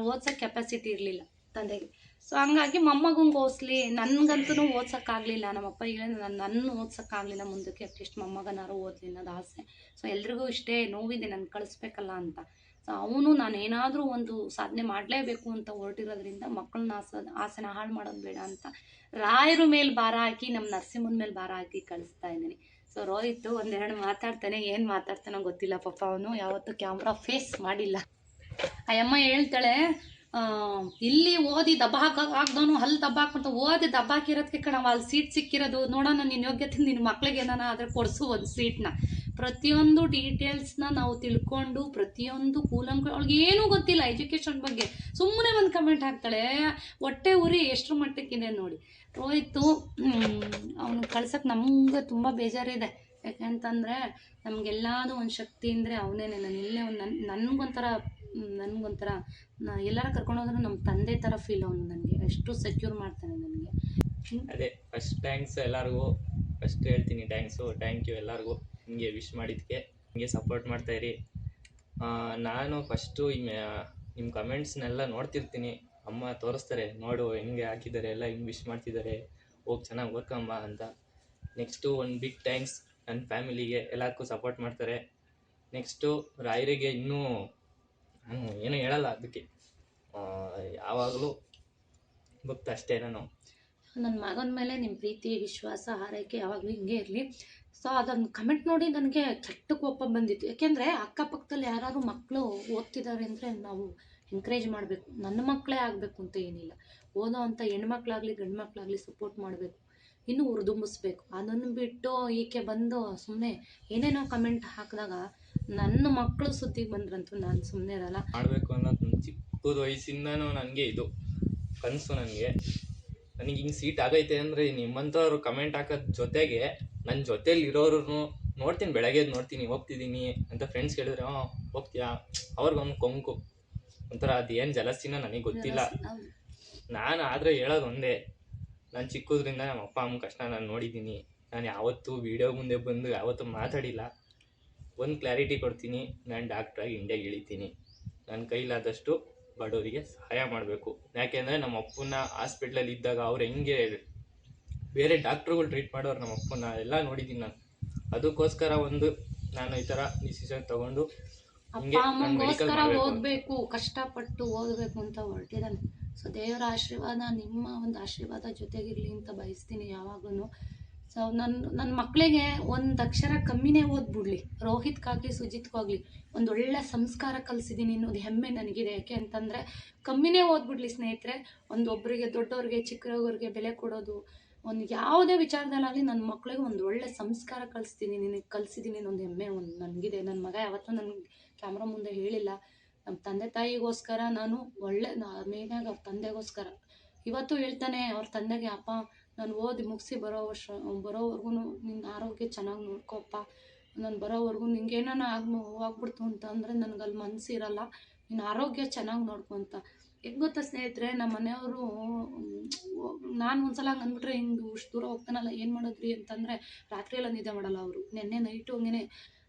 Speaker 1: ಓದ್ಸೋಕ್ಕೆ ಕೆಪಾಸಿಟಿ ಇರಲಿಲ್ಲ ತಂದೆಗೆ. ಸೊ ಹಂಗಾಗಿ ಮೊಮ್ಮಗಂಗೆ ಓದಿಸ್ಲಿ, ನನಗಂತೂ ಓದ್ಸೋಕ್ಕಾಗಲಿಲ್ಲ. ನಮ್ಮಪ್ಪ ಈಗ ನನ್ನ ಓದ್ಸೋಕ್ಕಾಗಲಿಲ್ಲ ಮುಂದಕ್ಕೆ, ಅಟ್ಲೀಸ್ಟ್ ಮೊಮ್ಮಗನಾರು ಓದಲಿ ಅನ್ನೋದು ಆಸೆ. ಸೊ ಎಲ್ರಿಗೂ ಇಷ್ಟೇ ನೋವಿದೆ, ನಾನು ಕಳಿಸ್ಬೇಕಲ್ಲ ಅಂತ. ಸೊ ಅವನು ನಾನು ಏನಾದರೂ ಒಂದು ಸಾಧನೆ ಮಾಡಲೇಬೇಕು ಅಂತ ಹೊರಟಿರೋದ್ರಿಂದ ಮಕ್ಕಳನ್ನ ಆಸೆನ ಹಾಳು ಮಾಡೋದು ಬೇಡ ಅಂತ ರಾಯರ ಮೇಲೆ ಭಾರ ಹಾಕಿ, ನಮ್ಮ ನರಸಿಂಹನ ಮೇಲೆ ಭಾರ ಹಾಕಿ ಕಳಿಸ್ತಾ ಇದ್ದೀನಿ. ಸೊ ರೋಹಿತ್ ಒಂದೆರಡು ಮಾತಾಡ್ತಾನೆ, ಏನು ಮಾತಾಡ್ತಾನೋ ಗೊತ್ತಿಲ್ಲ ಪಾಪ. ಅವನು ಯಾವತ್ತೂ ಕ್ಯಾಮ್ರಾ ಫೇಸ್ ಮಾಡಿಲ್ಲ. ಆ ಅಮ್ಮ ಹೇಳ್ತಾಳೆ, ಇಲ್ಲಿ ಓದಿ ದಬ್ಬ ಹಾಕ್ದವನು ಹಲ್ಲು ದಬ್ಬ ಹಾಕ್ಕೊಂತ ಓದಿ ದಬ್ಬ ಹಾಕಿರೋದಕ್ಕೆ ಕಣವ ಅಲ್ಲಿ ಸೀಟ್ ಸಿಕ್ಕಿರೋದು. ನೋಡೋಣ ನಿನ್ನ ಯೋಗ್ಯತೆ, ನಿನ್ನ ಮಕ್ಳಿಗೆ ಏನಾನ ಆದರೆ ಕೊಡಿಸು ಒಂದು ಸೀಟ್ನ. ಪ್ರತಿಯೊಂದು ಡೀಟೇಲ್ಸ್ನ ನಾವು ತಿಳ್ಕೊಂಡು ಪ್ರತಿಯೊಂದು ಅವ್ಳಿಗೆ ಏನೂ ಗೊತ್ತಿಲ್ಲ ಎಜುಕೇಷನ್ ಬಗ್ಗೆ, ಸುಮ್ಮನೆ ಒಂದು ಕಮೆಂಟ್ ಹಾಕ್ತಾಳೆ. ಹೊಟ್ಟೆ ಉರಿ ಎಷ್ಟರ ಮಟ್ಟಕ್ಕಿದೆ ನೋಡಿ. ರೋಹಿತ್ತು ಅವನು ಕಳ್ಸಕ್ಕೆ ನಮ್ಗೆ ತುಂಬ ಬೇಜಾರಿದೆ. ಯಾಕೆಂತಂದರೆ ನಮಗೆಲ್ಲಾದು ಒಂದು ಶಕ್ತಿ ಅಂದರೆ ಅವನೇನೆ. ನಾನು ಎಲ್ಲೇ ಒಂದು ನನಗೊಂಥರ ಎಲ್ಲಾರ ಕರ್ಕೊಂಡೋದ್ರೆ ನಮ್ಮ ತಂದೆ ಥರ ಫೀಲ್ ಅವನು ನನಗೆ. ಅಷ್ಟು ಸೆಕ್ಯೂರ್ ಮಾಡ್ತಾನೆ ನನಗೆ.
Speaker 2: ಅದೇ ಫಸ್ಟ್ ಥ್ಯಾಂಕ್ಸ್ ಎಲ್ಲರಿಗೂ. ಫಸ್ಟ್ ಹೇಳ್ತೀನಿ ಥ್ಯಾಂಕ್ ಯು ಎಲ್ಲರಿಗೂ ಹಿಂಗೆ ವಿಶ್ ಮಾಡಿದ್ದಕ್ಕೆ. ಹಿಂಗೆ ಸಪೋರ್ಟ್ ಮಾಡ್ತಾಯಿರಿ. ನಾನು ಫಸ್ಟು ನಿಮ್ಮ ಕಮೆಂಟ್ಸ್ನೆಲ್ಲ ನೋಡ್ತಿರ್ತೀನಿ. ಅಮ್ಮ ತೋರಿಸ್ತಾರೆ, ನೋಡು ಹೆಂಗೆ ಹಾಕಿದ್ದಾರೆ, ಎಲ್ಲ ಹಿಂಗೆ ವಿಶ್ ಮಾಡ್ತಿದ್ದಾರೆ, ಹೋಗಿ ಚೆನ್ನಾಗಿ ಓದ್ಕೊಂಬ ಅಂತ. ನೆಕ್ಸ್ಟು ಒಂದು ಬಿಗ್ ಥ್ಯಾಂಕ್ಸ್ ನನ್ನ ಫ್ಯಾಮಿಲಿಗೆ, ಎಲ್ಲದಕ್ಕೂ ಸಪೋರ್ಟ್ ಮಾಡ್ತಾರೆ. ನೆಕ್ಸ್ಟು ರಾಯರಿಗೆ ಇನ್ನೂ ನಾನು ಏನೂ ಹೇಳಲ್ಲ, ಅದಕ್ಕೆ ಯಾವಾಗಲೂ ಭಕ್ತ ಅಷ್ಟೇ ನಾನು.
Speaker 1: ನನ್ನ ಮಗನ ಮೇಲೆ ನಿಮ್ಮ ಪ್ರೀತಿ, ವಿಶ್ವಾಸ, ಹಾರೈಕೆ ಯಾವಾಗಲೂ ಹಿಂಗೆ ಇರಲಿ. ಸೊ ಅದನ್ನು ಕಮೆಂಟ್ ನೋಡಿ ನನಗೆ ಕೆಟ್ಟ ಕೋಪ ಬಂದಿತ್ತು. ಯಾಕೆಂದರೆ ಅಕ್ಕಪಕ್ಕದಲ್ಲಿ ಯಾರು ಮಕ್ಕಳು ಓದ್ತಿದ್ದಾರೆ ಅಂದರೆ ನಾವು ಎಂಕರೇಜ್ ಮಾಡಬೇಕು. ನನ್ನ ಮಕ್ಕಳೇ ಆಗಬೇಕು ಅಂತ ಏನಿಲ್ಲ, ಓದೋ ಅಂಥ ಹೆಣ್ಮಕ್ಳಾಗಲಿ ಗಂಡು ಮಕ್ಕಳಾಗಲಿ ಸಪೋರ್ಟ್ ಮಾಡಬೇಕು, ಇನ್ನೂ ಹುರಿದುಂಬಿಸ್ಬೇಕು. ಅದನ್ನು ಬಿಟ್ಟು ಈಕೆ ಬಂದು ಸುಮ್ಮನೆ ಏನೇನೋ ಕಮೆಂಟ್ ಹಾಕಿದಾಗ ನನ್ನ ಮಕ್ಕಳು ಸುದ್ದಿಗೆ ಬಂದ್ರಂತೂ ನಾನು ಸುಮ್ಮನೆ ಇರಲ್ಲ.
Speaker 2: ಮಾಡಬೇಕು ಅನ್ನೋದು ಚಿಕ್ಕದ ವಯಸ್ಸಿಂದನೂ ನನಗೆ ಇದು ಕನಸು. ನನಗೆ ಹಿಂಗೆ ಸೀಟ್ ಆಗೈತೆ ಅಂದರೆ ನಿಮ್ಮಂಥವ್ರು ಕಮೆಂಟ್ ಹಾಕೋದ್ ಜೊತೆಗೆ ನನ್ನ ಜೊತೇಲಿ ಇರೋರು ನೋಡ್ತೀನಿ, ಬೆಳಗ್ಗೆ ನೋಡ್ತೀನಿ, ಹೋಗ್ತಿದ್ದೀನಿ ಅಂತ ಫ್ರೆಂಡ್ಸ್ ಹೇಳಿದ್ರೆ ಹೋಗ್ತೀಯಾ, ಅವ್ರಿಗೊಂದು ಕೊಂಕು ಒಂಥರ ಅದೇನು ಜಲಸ್ತಿನ ನನಗೆ ಗೊತ್ತಿಲ್ಲ. ನಾನು ಆದರೆ ಹೇಳೋದು ಒಂದೇ, ನಾನು ಚಿಕ್ಕದ್ರಿಂದ ನಮ್ಮ ಅಪ್ಪ ಅಮ್ಮ ಕಷ್ಟ ನಾನು ನೋಡಿದ್ದೀನಿ. ನಾನು ಯಾವತ್ತೂ ವೀಡಿಯೋ ಮುಂದೆ ಬಂದು ಯಾವತ್ತೂ ಮಾತಾಡಿಲ್ಲ. ಒಂದು ಕ್ಲಾರಿಟಿ ಕೊಡ್ತೀನಿ, ನಾನು ಡಾಕ್ಟ್ರಾಗಿ ಇಂಡಿಯಾಗೆ ಇಳಿತೀನಿ. ನನ್ನ ಕೈಲಾದಷ್ಟು ಬಡವರಿಗೆ ಸಹಾಯ ಮಾಡಬೇಕು. ಯಾಕೆಂದರೆ ನಮ್ಮ ಅಪ್ಪನ ಹಾಸ್ಪಿಟ್ಲಲ್ಲಿ ಇದ್ದಾಗ ಅವ್ರು ಹೆಂಗೆ ಬೇರೆ ಡಾಕ್ಟ್ರುಗಳು ಟ್ರೀಟ್ ಮಾಡೋರು ನಮ್ಮ ಅಪ್ಪನ ಎಲ್ಲ ನೋಡಿದ್ದೀನಿ ನಾನು. ಅದಕ್ಕೋಸ್ಕರ ನಾನು ಈ ಥರ ಡಿಸಿಷನ್ ತಗೊಂಡು
Speaker 1: ಅಪ್ಪ ಅಮ್ಮಗೋಸ್ಕರ ಓದಬೇಕು, ಕಷ್ಟಪಟ್ಟು ಓದಬೇಕು ಅಂತ ಹೊರಟಿದ್ದಾನೆ. ಸೊ ದೇವರ ಆಶೀರ್ವಾದ, ನಿಮ್ಮ ಒಂದು ಆಶೀರ್ವಾದ ಜೊತೆಗಿರಲಿ ಅಂತ ಬಯಸ್ತೀನಿ ಯಾವಾಗೂ. ಸೊ ನನ್ನ ಮಕ್ಕಳಿಗೆ ಒಂದು ಅಕ್ಷರ ಕಮ್ಮಿನೇ ಓದ್ಬಿಡ್ಲಿ, ರೋಹಿತ್ಗಾಗಲಿ ಸುಜಿತ್ಗಾಗಲಿ ಒಂದೊಳ್ಳೆ ಸಂಸ್ಕಾರ ಕಲಿಸಿದ್ದೀನಿ ಅನ್ನೋದು ಹೆಮ್ಮೆ ನನಗಿದೆ. ಯಾಕೆ ಅಂತಂದರೆ ಕಮ್ಮಿನೇ ಓದ್ಬಿಡ್ಲಿ ಸ್ನೇಹಿತರೆ. ಒಬ್ಬರಿಗೆ ದೊಡ್ಡವ್ರಿಗೆ ಚಿಕ್ಕವ್ರಿಗೆ ಬೆಲೆ ಕೊಡೋದು, ಒಂದು ಯಾವುದೇ ವಿಚಾರದಲ್ಲಾಗಲಿ ನನ್ನ ಮಕ್ಕಳಿಗೆ ಒಂದು ಒಳ್ಳೆ ಸಂಸ್ಕಾರ ಕಲಿಸಿದ್ದೀನಿ ಅನ್ನೊಂದು ಹೆಮ್ಮೆ ನನಗಿದೆ. ನನ್ನ ಮಗ ಯಾವತ್ತೂ ನನಗೆ ಕ್ಯಾಮ್ರಾ ಮುಂದೆ ಹೇಳಿಲ್ಲ. ನಮ್ಮ ತಂದೆ ತಾಯಿಗೋಸ್ಕರ ನಾನು ಮೇನಾಗ ಅವ್ರ ತಂದೆಗೋಸ್ಕರ ಇವತ್ತು ಹೇಳ್ತಾನೆ ಅವ್ರ ತಂದೆಗೆ, ಅಪ್ಪ ನಾನು ಓದಿ ಮುಗಿಸಿ ಬರೋವರೆಗೂ ನಿನ್ನ ಆರೋಗ್ಯ ಚೆನ್ನಾಗಿ ನೋಡ್ಕೊಪ್ಪ, ನಾನು ಬರೋವರೆಗೂ ನಿಂಗೇನಾನ ಹೋಗ್ಬಿಡ್ತು ಅಂತಂದರೆ ನನಗಲ್ಲಿ ಮನಸ್ಸಿರಲ್ಲ, ನಿನ್ನ ಆರೋಗ್ಯ ಚೆನ್ನಾಗಿ ನೋಡ್ಕೊ ಅಂತ. ಹೆಂಗೆ ಗೊತ್ತಾ ಸ್ನೇಹಿತರೆ, ನಮ್ಮ ಮನೆಯವರು ನಾನು ಒಂದ್ಸಲ ಹಂಗೆ ಅಂದ್ಬಿಟ್ರೆ ಹಿಂಗೆ ಇಷ್ಟು ದೂರ ಹೋಗ್ತಾನಲ್ಲ ಏನು ಮಾಡೋದ್ರಿ ಅಂತಂದರೆ ರಾತ್ರಿ ಎಲ್ಲ ನಿದ್ದೆ ಮಾಡಲ್ಲ ಅವರು. ನೆನ್ನೆ ನೈಟು ಹಂಗೆ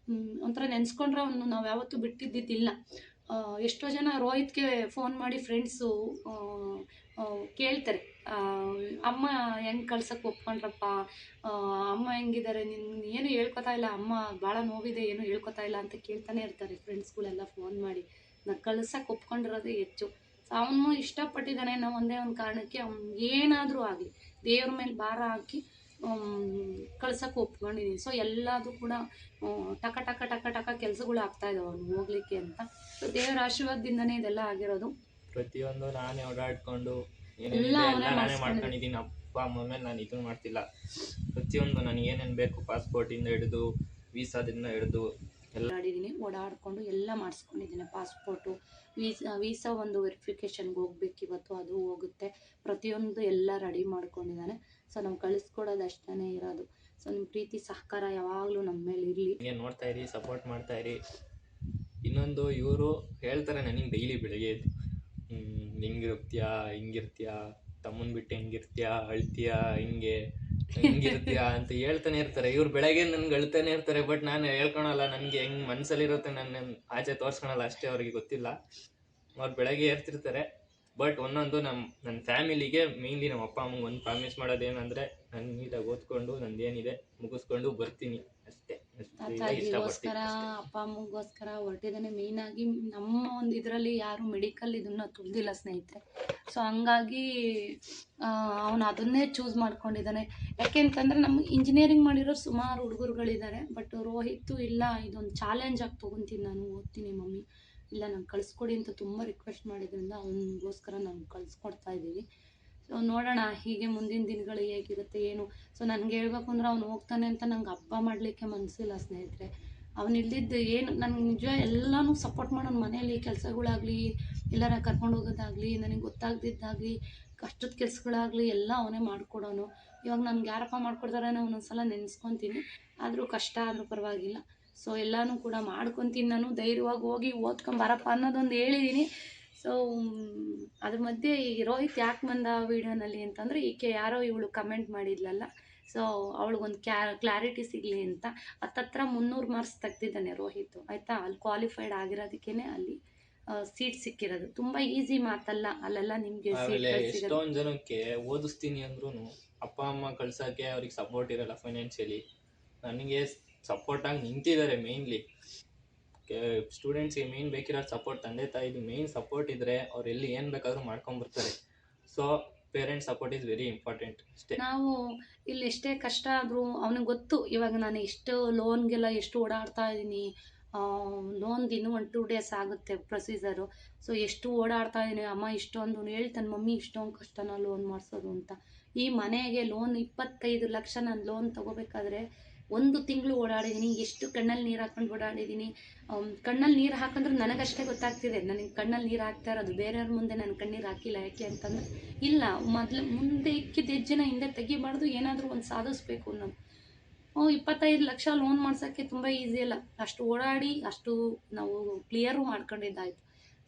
Speaker 1: ಒಂಥರ ನೆನೆಸ್ಕೊಂಡ್ರೆ ಅವನು ನಾವು ಯಾವತ್ತೂ ಬಿಟ್ಟಿದ್ದಿದ್ದಿಲ್ಲ. ಎಷ್ಟೋ ಜನ ರೋಹಿತ್ಗೆ ಫೋನ್ ಮಾಡಿ ಫ್ರೆಂಡ್ಸು ಕೇಳ್ತಾರೆ, ಅಮ್ಮ ಹೆಂಗೆ ಕಳ್ಸಕ್ಕೆ ಒಪ್ಕೊಂಡ್ರಪ್ಪ, ಅಮ್ಮ ಹೆಂಗಿದ್ದಾರೆ, ಏನು ಹೇಳ್ಕೊತಾ ಇಲ್ಲ, ಅಮ್ಮ ಭಾಳ ನೋವಿದೆ, ಏನು ಹೇಳ್ಕೊತಾ ಇಲ್ಲ ಅಂತ ಕೇಳ್ತಾನೆ ಇರ್ತಾರೆ ಫ್ರೆಂಡ್ಸ್ಗಳೆಲ್ಲ ಫೋನ್ ಮಾಡಿ. ನಾನು ಕಳ್ಸಕ್ಕೆ ಒಪ್ಕೊಂಡಿರೋದೇ ಹೆಚ್ಚು. ಸೊ ಅವನು ಇಷ್ಟಪಟ್ಟಿದ್ದಾನೆ ನಾವು ಒಂದೇ ಒಂದು ಕಾರಣಕ್ಕೆ, ಅವ್ನು ಏನಾದರೂ ಆಗಲಿ ದೇವ್ರ ಮೇಲೆ ಭಾರ ಹಾಕಿ ಕಳ್ಸಕ್ಕೆ ಒಪ್ಕೊಂಡಿದ್ದೀನಿ. ಸೊ ಎಲ್ಲದೂ ಕೂಡ ಟಕ ಟಕ ಟಕ ಟಕ ಕೆಲಸಗಳು ಆಗ್ತಾಯಿದ್ದಾವೆ ಅವ್ನು ಹೋಗ್ಲಿಕ್ಕೆ ಅಂತ. ಸೊ ದೇವರ ಆಶೀರ್ವಾದದಿಂದನೇ ಇದೆಲ್ಲ ಆಗಿರೋದು.
Speaker 2: ಪ್ರತಿಯೊಂದು ನಾನೇ ಓಡಾಡ್ಕೊಂಡು ಎಲ್ಲ ನಾನೇ ಮಾಡ್ಕೊಂಡಿದ್ದೀನಿ. ಅಪ್ಪ ಅಮ್ಮ ಮೇಲೆ ನಾನು ಇದನ್ನು ಮಾಡ್ತಿಲ್ಲ. ಪ್ರತಿಯೊಂದು ನನಗೆ ಏನೇನು ಬೇಕು, ಪಾಸ್ಪೋರ್ಟಿಂದ ಹಿಡಿದು ವೀಸಾದಿಂದ ಹಿಡಿದು ಎಲ್ಲ
Speaker 1: ಓಡಾಡಿಕೊಂಡು ಎಲ್ಲ ಮಾಡಿಸ್ಕೊಂಡಿದ್ದೀನಿ. ಪಾಸ್ಪೋರ್ಟು, ವೀಸಾ ಒಂದು ವೆರಿಫಿಕೇಷನ್ಗೆ ಹೋಗ್ಬೇಕು ಇವತ್ತು, ಅದು ಹೋಗುತ್ತೆ. ಪ್ರತಿಯೊಂದು ಎಲ್ಲ ರೆಡಿ ಮಾಡ್ಕೊಂಡಿದ್ದಾನೆ. ಸೊ ನಾವು ಕಳಿಸ್ಕೊಡೋದು ಅಷ್ಟೇ ಇರೋದು. ಸೊ ನಿಮ್ಮ ಪ್ರೀತಿ ಸಹಕಾರ ಯಾವಾಗಲೂ ನಮ್ಮ ಮೇಲೆ ಇರಲಿ.
Speaker 2: ಹಿಂಗೆ ನೋಡ್ತಾ ಇರಿ, ಸಪೋರ್ಟ್ ಮಾಡ್ತಾ ಇರಿ. ಇನ್ನೊಂದು ಇವರು ಹೇಳ್ತಾರೆ ನನಗೆ ಡೈಲಿ ಬೆಳಗ್ಗೆ ಎದ್ದು, ಹಿಂಗಿರ್ತೀಯಾ, ತಮ್ಮನ ಬಿಟ್ಟು ಹೆಂಗಿರ್ತೀಯಾ, ಅಳ್ತೀಯಾ, ಹಿಂಗಿರ್ತೀಯಾ ಅಂತ ಹೇಳ್ತಾನೆ ಇರ್ತಾರೆ. ಇವ್ರು ಬೆಳಗ್ಗೆ ನನ್ಗೆ ಅಳ್ತಾನೆ ಇರ್ತಾರೆ. ಬಟ್ ನಾನು ಹೇಳ್ಕೊಳಲ್ಲ, ನನಗೆ ಹೆಂಗೆ ಮನಸ್ಸಲ್ಲಿರುತ್ತೆ ನನ್ನ ಆಚೆ ತೋರಿಸ್ಕೊಳಲ್ಲ ಅಷ್ಟೇ. ಅವ್ರಿಗೆ ಗೊತ್ತಿಲ್ಲ, ಅವ್ರು ಬೆಳಗ್ಗೆ ಏರ್ತಿರ್ತಾರೆ. ಬಟ್ ಒಂದೊಂದು ನನ್ನ ಫ್ಯಾಮಿಲಿಗೆ ಮೇಯ್ನ್ಲಿ ನಮ್ಮ ಅಪ್ಪ ಅಮ್ಮಂಗೆ ಒಂದು ಪ್ರಾಮಿಸ್ ಮಾಡೋದೇನಂದರೆ, ನಾನು ನೀಟಾಗಿ ಓದ್ಕೊಂಡು ನಂದೇನಿದೆ ಮುಗಿಸ್ಕೊಂಡು ಬರ್ತೀನಿ ಅಷ್ಟೇ.
Speaker 1: ತಾಯಿಗೋಸ್ಕರ ಅಪ್ಪ ಅಮ್ಮಗೋಸ್ಕರ ಹೊರಟಿದ್ದಾನೆ. ಮೇಯ್ನಾಗಿ ನಮ್ಮ ಒಂದು ಇದರಲ್ಲಿ ಯಾರು ಮೆಡಿಕಲ್ ಇದನ್ನು ತುಳಿದಿಲ್ಲ ಸ್ನೇಹಿತರೆ. ಸೊ ಹಂಗಾಗಿ ಅವನು ಅದನ್ನೇ ಚೂಸ್ ಮಾಡ್ಕೊಂಡಿದ್ದಾನೆ. ಯಾಕೆ ಅಂತಂದರೆ ನಮ್ಮ ಇಂಜಿನಿಯರಿಂಗ್ ಮಾಡಿರೋರು ಸುಮಾರು ಹುಡುಗರುಗಳಿದ್ದಾರೆ. ಬಟ್ ರೋಹಿತ್ತು ಇಲ್ಲ, ಇದೊಂದು ಚಾಲೆಂಜ್ ಆಗಿ ತೊಗೊತೀನಿ, ನಾನು ಓದ್ತೀನಿ ಮಮ್ಮಿ, ಇಲ್ಲ ನಂಗೆ ಕಳಿಸ್ಕೊಡಿ ಅಂತ ತುಂಬ ರಿಕ್ವೆಸ್ಟ್ ಮಾಡಿದ್ರಿಂದ ಅವನಿಗೋಸ್ಕರ ನಾವು ಕಳಿಸ್ಕೊಡ್ತಾ ಇದ್ದೀವಿ. ಸೊ ನೋಡೋಣ ಹೀಗೆ ಮುಂದಿನ ದಿನಗಳು ಹೇಗಿರುತ್ತೆ ಏನು. ಸೊ ನನಗೆ ಹೇಳ್ಬೇಕು ಅಂದ್ರೆ ಅವ್ನು ಹೋಗ್ತಾನೆ ಅಂತ ನಂಗೆ ಹಬ್ಬ ಮಾಡಲಿಕ್ಕೆ ಮನಸ್ಸಿಲ್ಲ ಸ್ನೇಹಿತರೆ. ಅವ್ನು ಇಲ್ದಿದ್ದು ಏನು ನನಗೆ ನಿಜ ಎಲ್ಲನೂ ಸಪೋರ್ಟ್ ಮಾಡೋನು. ಮನೆಯಲ್ಲಿ ಕೆಲಸಗಳಾಗಲಿ, ಎಲ್ಲಾರ ಕರ್ಕೊಂಡು ಹೋಗೋದಾಗಲಿ, ನನಗೆ ಗೊತ್ತಾಗ್ದಿದ್ದಾಗಲಿ, ಕಷ್ಟದ ಕೆಲಸಗಳಾಗಲಿ ಎಲ್ಲ ಅವನೇ ಮಾಡಿಕೊಡೋನು. ಇವಾಗ ನನಗೆ ಯಾರಪ್ಪ ಮಾಡ್ಕೊಡ್ತಾರೆ ಅನ್ನೋ ಒಂದೊಂದ್ಸಲ ನೆನೆಸ್ಕೊತೀನಿ. ಆದರೂ ಕಷ್ಟ ಆದರೂ ಪರವಾಗಿಲ್ಲ. ಸೊ ಎಲ್ಲನೂ ಕೂಡ ಮಾಡ್ಕೊತೀನಿ ನಾನು. ಧೈರ್ಯವಾಗಿ ಹೋಗಿ ಓದ್ಕೊಂಬರಪ್ಪ ಅನ್ನೋದೊಂದು ಹೇಳಿದ್ದೀನಿ. ಸೊ ಅದ್ರ ಮಧ್ಯೆ ಈ ರೋಹಿತ್ ಯಾಕೆ ಬಂದ ವೀಡಿಯೋನಲ್ಲಿ ಅಂತಂದರೆ, ಈಕೆ ಯಾರೋ ಇವಳು ಕಮೆಂಟ್ ಮಾಡಿದ್ಲಲ್ಲ, ಸೊ ಅವಳಿಗೊಂದು ಕ್ಲಾರಿಟಿ ಸಿಗಲಿ ಅಂತ ಹತ್ತತ್ರ 300 ಮಾರ್ಕ್ಸ್ ತೆಗ್ದಿದ್ದಾನೆ ರೋಹಿತ್, ಆಯಿತಾ. ಅಲ್ಲಿ ಕ್ವಾಲಿಫೈಡ್ ಆಗಿರೋದಕ್ಕೇ ಅಲ್ಲಿ ಸೀಟ್ ಸಿಕ್ಕಿರೋದು. ತುಂಬ ಈಸಿ ಮಾತಲ್ಲ ಅಲ್ಲೆಲ್ಲ ನಿಮಗೆ
Speaker 2: ಆಮೇಲೆ ಎಷ್ಟೊಂದು ಜನಕ್ಕೆ ಓದಿಸ್ತೀನಿ ಅಂದ್ರೂ ಅಪ್ಪ ಅಮ್ಮ ಕಳ್ಸೋಕ್ಕೆ ಅವ್ರಿಗೆ ಸಪೋರ್ಟ್ ಇರಲ್ಲ ಫೈನಾನ್ಷಿಯಲಿ. ನನಗೆ ಸಪೋರ್ಟಾಗಿ ನಿಂತಿದ್ದಾರೆ. ಮೇಯ್ನ್ಲಿ ಸ್ಟೂಡೆಂಟ್ಸ್ಗೆ ಮೇಯ್ನ್ ಬೇಕಿರೋ ಸಪೋರ್ಟ್ ತಂದೆ ತಾಯಿದು ಮೇಯ್ನ್ ಸಪೋರ್ಟ್ ಇದ್ದರೆ ಅವ್ರು ಎಲ್ಲಿ ಏನು ಬೇಕಾದರೂ ಮಾಡ್ಕೊಂಬರ್ತಾರೆ. So parents support is very important ಅಷ್ಟೇ.
Speaker 1: ನಾವು ಇಲ್ಲಿ ಎಷ್ಟೇ ಕಷ್ಟ ಆದರೂ ಅವನಿಗೆ ಗೊತ್ತು. ಇವಾಗ ನಾನು ಎಷ್ಟು ಲೋನ್ಗೆಲ್ಲ ಎಷ್ಟು ಓಡಾಡ್ತಾ ಇದ್ದೀನಿ. ಲೋನ್ದು ಇನ್ನೂ 1-2 ಡೇಸ್ ಆಗುತ್ತೆ ಪ್ರೊಸೀಜರು. ಸೊ ಎಷ್ಟು ಓಡಾಡ್ತಾ ಇದ್ದೀನಿ ಅಮ್ಮ, ಇಷ್ಟೊಂದು ಹೇಳ್ತಾನೆ, ಮಮ್ಮಿ ಇಷ್ಟೊಂದು ಕಷ್ಟನ ಲೋನ್ ಮಾಡಿಸೋದು ಅಂತ. ಈ ಮನೆಗೆ ಲೋನ್ 25 ಲಕ್ಷ ನಾನು ಲೋನ್ ತೊಗೋಬೇಕಾದ್ರೆ 1 ತಿಂಗಳು ಓಡಾಡಿದ್ದೀನಿ. ಎಷ್ಟು ಕಣ್ಣಲ್ಲಿ ನೀರು ಹಾಕೊಂಡು ಓಡಾಡಿದ್ದೀನಿ. ಕಣ್ಣಲ್ಲಿ ನೀರು ಹಾಕಂದ್ರೆ ನನಗಷ್ಟೇ ಗೊತ್ತಾಗ್ತಿದೆ ನನಗೆ ಕಣ್ಣಲ್ಲಿ ನೀರು ಹಾಕ್ತಾ ಇರೋದು. ಬೇರೆಯವ್ರ ಮುಂದೆ ನಾನು ಕಣ್ಣೀರು ಹಾಕಿಲ್ಲ. ಯಾಕೆ ಅಂತಂದರೆ, ಇಲ್ಲ ಮುಂದೆ ಇಕ್ಕಿದ ಹೆಜ್ಜೆನ ಹಿಂದೆ ತೆಗಿಬಾರ್ದು, ಏನಾದರೂ ಒಂದು ಸಾಧಿಸ್ಬೇಕು ನಾನು. 25 ಲಕ್ಷ ಲೋನ್ ಮಾಡ್ಸೋಕ್ಕೆ ತುಂಬ ಈಸಿ ಅಲ್ಲ. ಅಷ್ಟು ಓಡಾಡಿ ಅಷ್ಟು ನಾವು ಕ್ಲಿಯರು ಮಾಡ್ಕೊಂಡಿದ್ದಾಯ್ತು.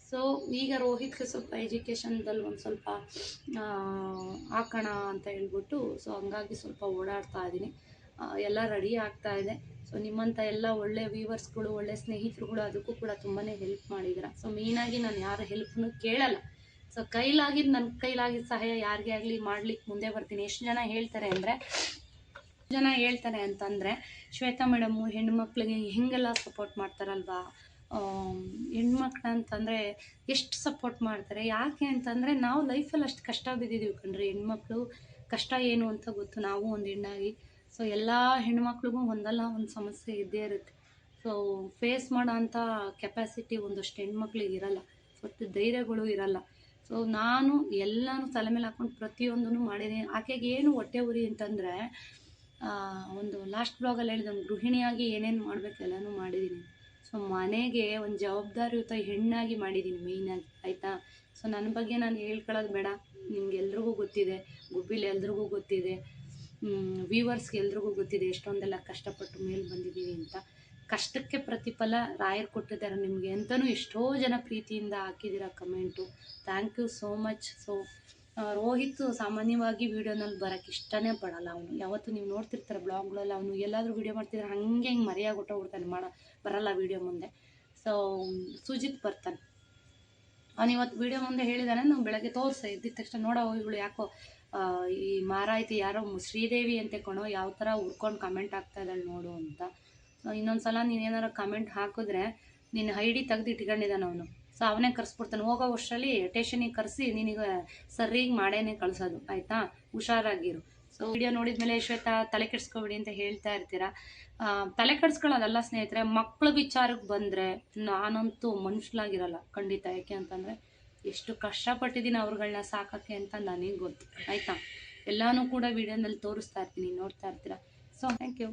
Speaker 1: ಸೊ ಈಗ ರೋಹಿತ್ಗೆ ಸ್ವಲ್ಪ ಎಜುಕೇಷನ್ದಲ್ಲಿ ಒಂದು ಸ್ವಲ್ಪ ಹಾಕೋಣ ಅಂತ ಹೇಳ್ಬಿಟ್ಟು, ಸೊ ಹಂಗಾಗಿ ಸ್ವಲ್ಪ ಓಡಾಡ್ತಾ ಇದ್ದೀನಿ. ಎಲ್ಲ ರೆಡಿ ಆಗ್ತಾ ಇದೆ. ಸೊ ನಿಮ್ಮಂಥ ಎಲ್ಲ ಒಳ್ಳೆ ವ್ಯೂವರ್ಸ್ಗಳು, ಒಳ್ಳೆ ಸ್ನೇಹಿತರುಗಳು ಅದಕ್ಕೂ ಕೂಡ ತುಂಬಾ ಹೆಲ್ಪ್ ಮಾಡಿದ್ದೀರ. ಸೊ ಮೇಯ್ನಾಗಿ ನಾನು ಯಾರ ಹೆಲ್ಪ್ನು ಕೇಳಲ್ಲ. ಸೊ ನನ್ನ ಕೈಲಾಗಿದ್ದ ಸಹಾಯ ಯಾರಿಗೇ ಆಗಲಿ ಮಾಡ್ಲಿಕ್ಕೆ ಮುಂದೆ ಬರ್ತೀನಿ. ಎಷ್ಟು ಜನ ಹೇಳ್ತಾರೆ ಅಂತಂದರೆ, ಶ್ವೇತಾ ಮೇಡಮ್ಮು ಹೆಣ್ಮಕ್ಳಿಗೆ ಹೆಂಗೆಲ್ಲ ಸಪೋರ್ಟ್ ಮಾಡ್ತಾರಲ್ವಾ, ಹೆಣ್ಮಕ್ಳು ಅಂತಂದರೆ ಎಷ್ಟು ಸಪೋರ್ಟ್ ಮಾಡ್ತಾರೆ. ಯಾಕೆ ಅಂತಂದರೆ, ನಾವು ಲೈಫಲ್ಲಿ ಅಷ್ಟು ಕಷ್ಟ ಬಿದ್ದಿದ್ದೀವಿ ಕಣ್ರಿ. ಹೆಣ್ಮಕ್ಳು ಕಷ್ಟ ಏನು ಅಂತ ಗೊತ್ತು, ನಾವು ಒಂದು ಹೆಣ್ಣಾಗಿ. ಸೊ ಎಲ್ಲ ಹೆಣ್ಮಕ್ಳಿಗೂ ಒಂದಲ್ಲ ಒಂದು ಸಮಸ್ಯೆ ಇದ್ದೇ ಇರುತ್ತೆ. ಸೊ ಫೇಸ್ ಮಾಡೋ ಅಂಥ ಕೆಪಾಸಿಟಿ ಒಂದಷ್ಟು ಹೆಣ್ಮಕ್ಳಿಗೆ ಇರಲ್ಲ, ಒಟ್ಟು ಧೈರ್ಯಗಳು ಇರಲ್ಲ. ಸೊ ನಾನು ಎಲ್ಲನೂ ತಲೆ ಮೇಲೆ ಹಾಕ್ಕೊಂಡು ಪ್ರತಿಯೊಂದೂ ಮಾಡಿದ್ದೀನಿ. ಆಕೆಗೆ ಏನು ಹೊಟ್ಟೆ ಉರಿ ಅಂತಂದರೆ, ಒಂದು ಲಾಸ್ಟ್ ಬ್ಲಾಗಲ್ಲಿ ಹೇಳಿದಂಗೆ ಗೃಹಿಣಿಯಾಗಿ ಏನೇನು ಮಾಡಬೇಕು ಎಲ್ಲನೂ ಮಾಡಿದ್ದೀನಿ. ಸೊ ಮನೆಗೆ ಒಂದು ಜವಾಬ್ದಾರಿಯುತ ಹೆಣ್ಣಾಗಿ ಮಾಡಿದ್ದೀನಿ ಮೇಯ್ನಾಗಿ, ಆಯಿತಾ. ಸೊ ನನ್ನ ಬಗ್ಗೆ ನಾನು ಹೇಳ್ಕೊಳ್ಳೋದು ಬೇಡ, ನಿಮ್ಗೆಲ್ರಿಗೂ ಗೊತ್ತಿದೆ, ಗುಬ್ಬಿಲಿ ಎಲ್ರಿಗೂ ಗೊತ್ತಿದೆ, ವ್ಯೂವರ್ಸ್ಗೆ ಎಲ್ರಿಗೂ ಗೊತ್ತಿದೆ ಎಷ್ಟೊಂದೆಲ್ಲ ಕಷ್ಟಪಟ್ಟು ಮೇಲೆ ಬಂದಿದ್ದೀವಿ ಅಂತ. ಕಷ್ಟಕ್ಕೆ ಪ್ರತಿಫಲ ರಾಯರು ಕೊಟ್ಟಿದ್ದಾರೆ ನಿಮಗೆ ಅಂತಲೂ ಎಷ್ಟೋ ಜನ ಪ್ರೀತಿಯಿಂದ ಹಾಕಿದ್ದೀರ comment. Thank you so much. So Rohit ಸಾಮಾನ್ಯವಾಗಿ ವೀಡಿಯೋನಲ್ಲಿ ಬರೋಕ್ಕೆ ಇಷ್ಟನೇ ಪಡಲ್ಲ. ಅವನು ಯಾವತ್ತು ನೀವು ನೋಡ್ತಿರ್ತಾರೆ ಬ್ಲಾಗ್ಗಳಲ್ಲಿ, ಅವನು ಎಲ್ಲಾದರೂ ವೀಡಿಯೋ ಮಾಡ್ತಿದ್ರೆ ಹಿಂಗೆ ಮರೆಯಾಗಿ ಹೊಟ್ಟೋಗ್ಬಿಡ್ತಾನೆ, ಬರಲ್ಲ ವೀಡಿಯೋ ಮುಂದೆ. ಸೊ ಸುಜಿತ್ ಬರ್ತಾನೆ, ಅವನು ಇವತ್ತು ವೀಡಿಯೋ ಮುಂದೆ ಹೇಳಿದಾನೆ. ನಾವು ಬೆಳಗ್ಗೆ ಎದ್ದಿದ ತಕ್ಷಣ ನೋಡೋ ಇವಳು ಯಾಕೋ ಈ ಮಾರಾಯ್ತಿ ಯಾರೋ ಶ್ರೀದೇವಿ ಅಂತ ಕೊಣೋ ಯಾವ ಥರ ಉರ್ಕೊಂಡು ಕಮೆಂಟ್ ಆಗ್ತಾ ಇದ್ದಾಳೆ ನೋಡು ಅಂತ. ಇನ್ನೊಂದು ಸಲ ನೀನು ಏನಾರು ಕಮೆಂಟ್ ಹಾಕಿದ್ರೆ ನಿನ್ನ ಐಡಿ ತೆಗೆದು ಇಟ್ಕೊಂಡಿದ್ದಾನೆ ಅವನು. ಸೊ ಅವನೇ ಕರೆಸ್ಬಿಡ್ತಾನೆ. ಹೋಗೋ ವರ್ಷದಲ್ಲಿ ಟೇಷನಿಗೆ ಕರೆಸಿ ನಿನಗೆ ಸರಿಗೆ ಮಾಡೇನೆ ಕಳಿಸೋದು, ಆಯಿತಾ. ಹುಷಾರಾಗಿರು. ಸೊ ವಿಡಿಯೋ ನೋಡಿದ್ಮೇಲೆ ಶ್ವೇತಾ ತಲೆ ಕೆಡಿಸ್ಕೊಬಿಡಿ ಅಂತ ಹೇಳ್ತಾ ಇರ್ತೀರಾ. ತಲೆ ಕೆಡಿಸ್ಕೊಳ್ಳೋದಲ್ಲ ಸ್ನೇಹಿತರೆ. ಮಕ್ಕಳ ವಿಚಾರಕ್ಕೆ ಬಂದರೆ ನಾನಂತೂ ಮನುಷ್ಯಲಾಗಿರಲ್ಲ ಖಂಡಿತ. ಯಾಕೆ ಅಂತಂದರೆ, ಎಷ್ಟು ಕಷ್ಟಪಟ್ಟಿದ್ದೀನಿ ಅವ್ರುಗಳನ್ನ ಸಾಕೋಕ್ಕೆ ಅಂತ ನನಗೆ ಗೊತ್ತು, ಆಯಿತಾ. ಎಲ್ಲನೂ ಕೂಡ ವಿಡಿಯೋನಲ್ಲಿ ತೋರಿಸ್ತಾ ಇರ್ತೀನಿ, ನೋಡ್ತಾ ಇರ್ತೀರಾ. So thank you.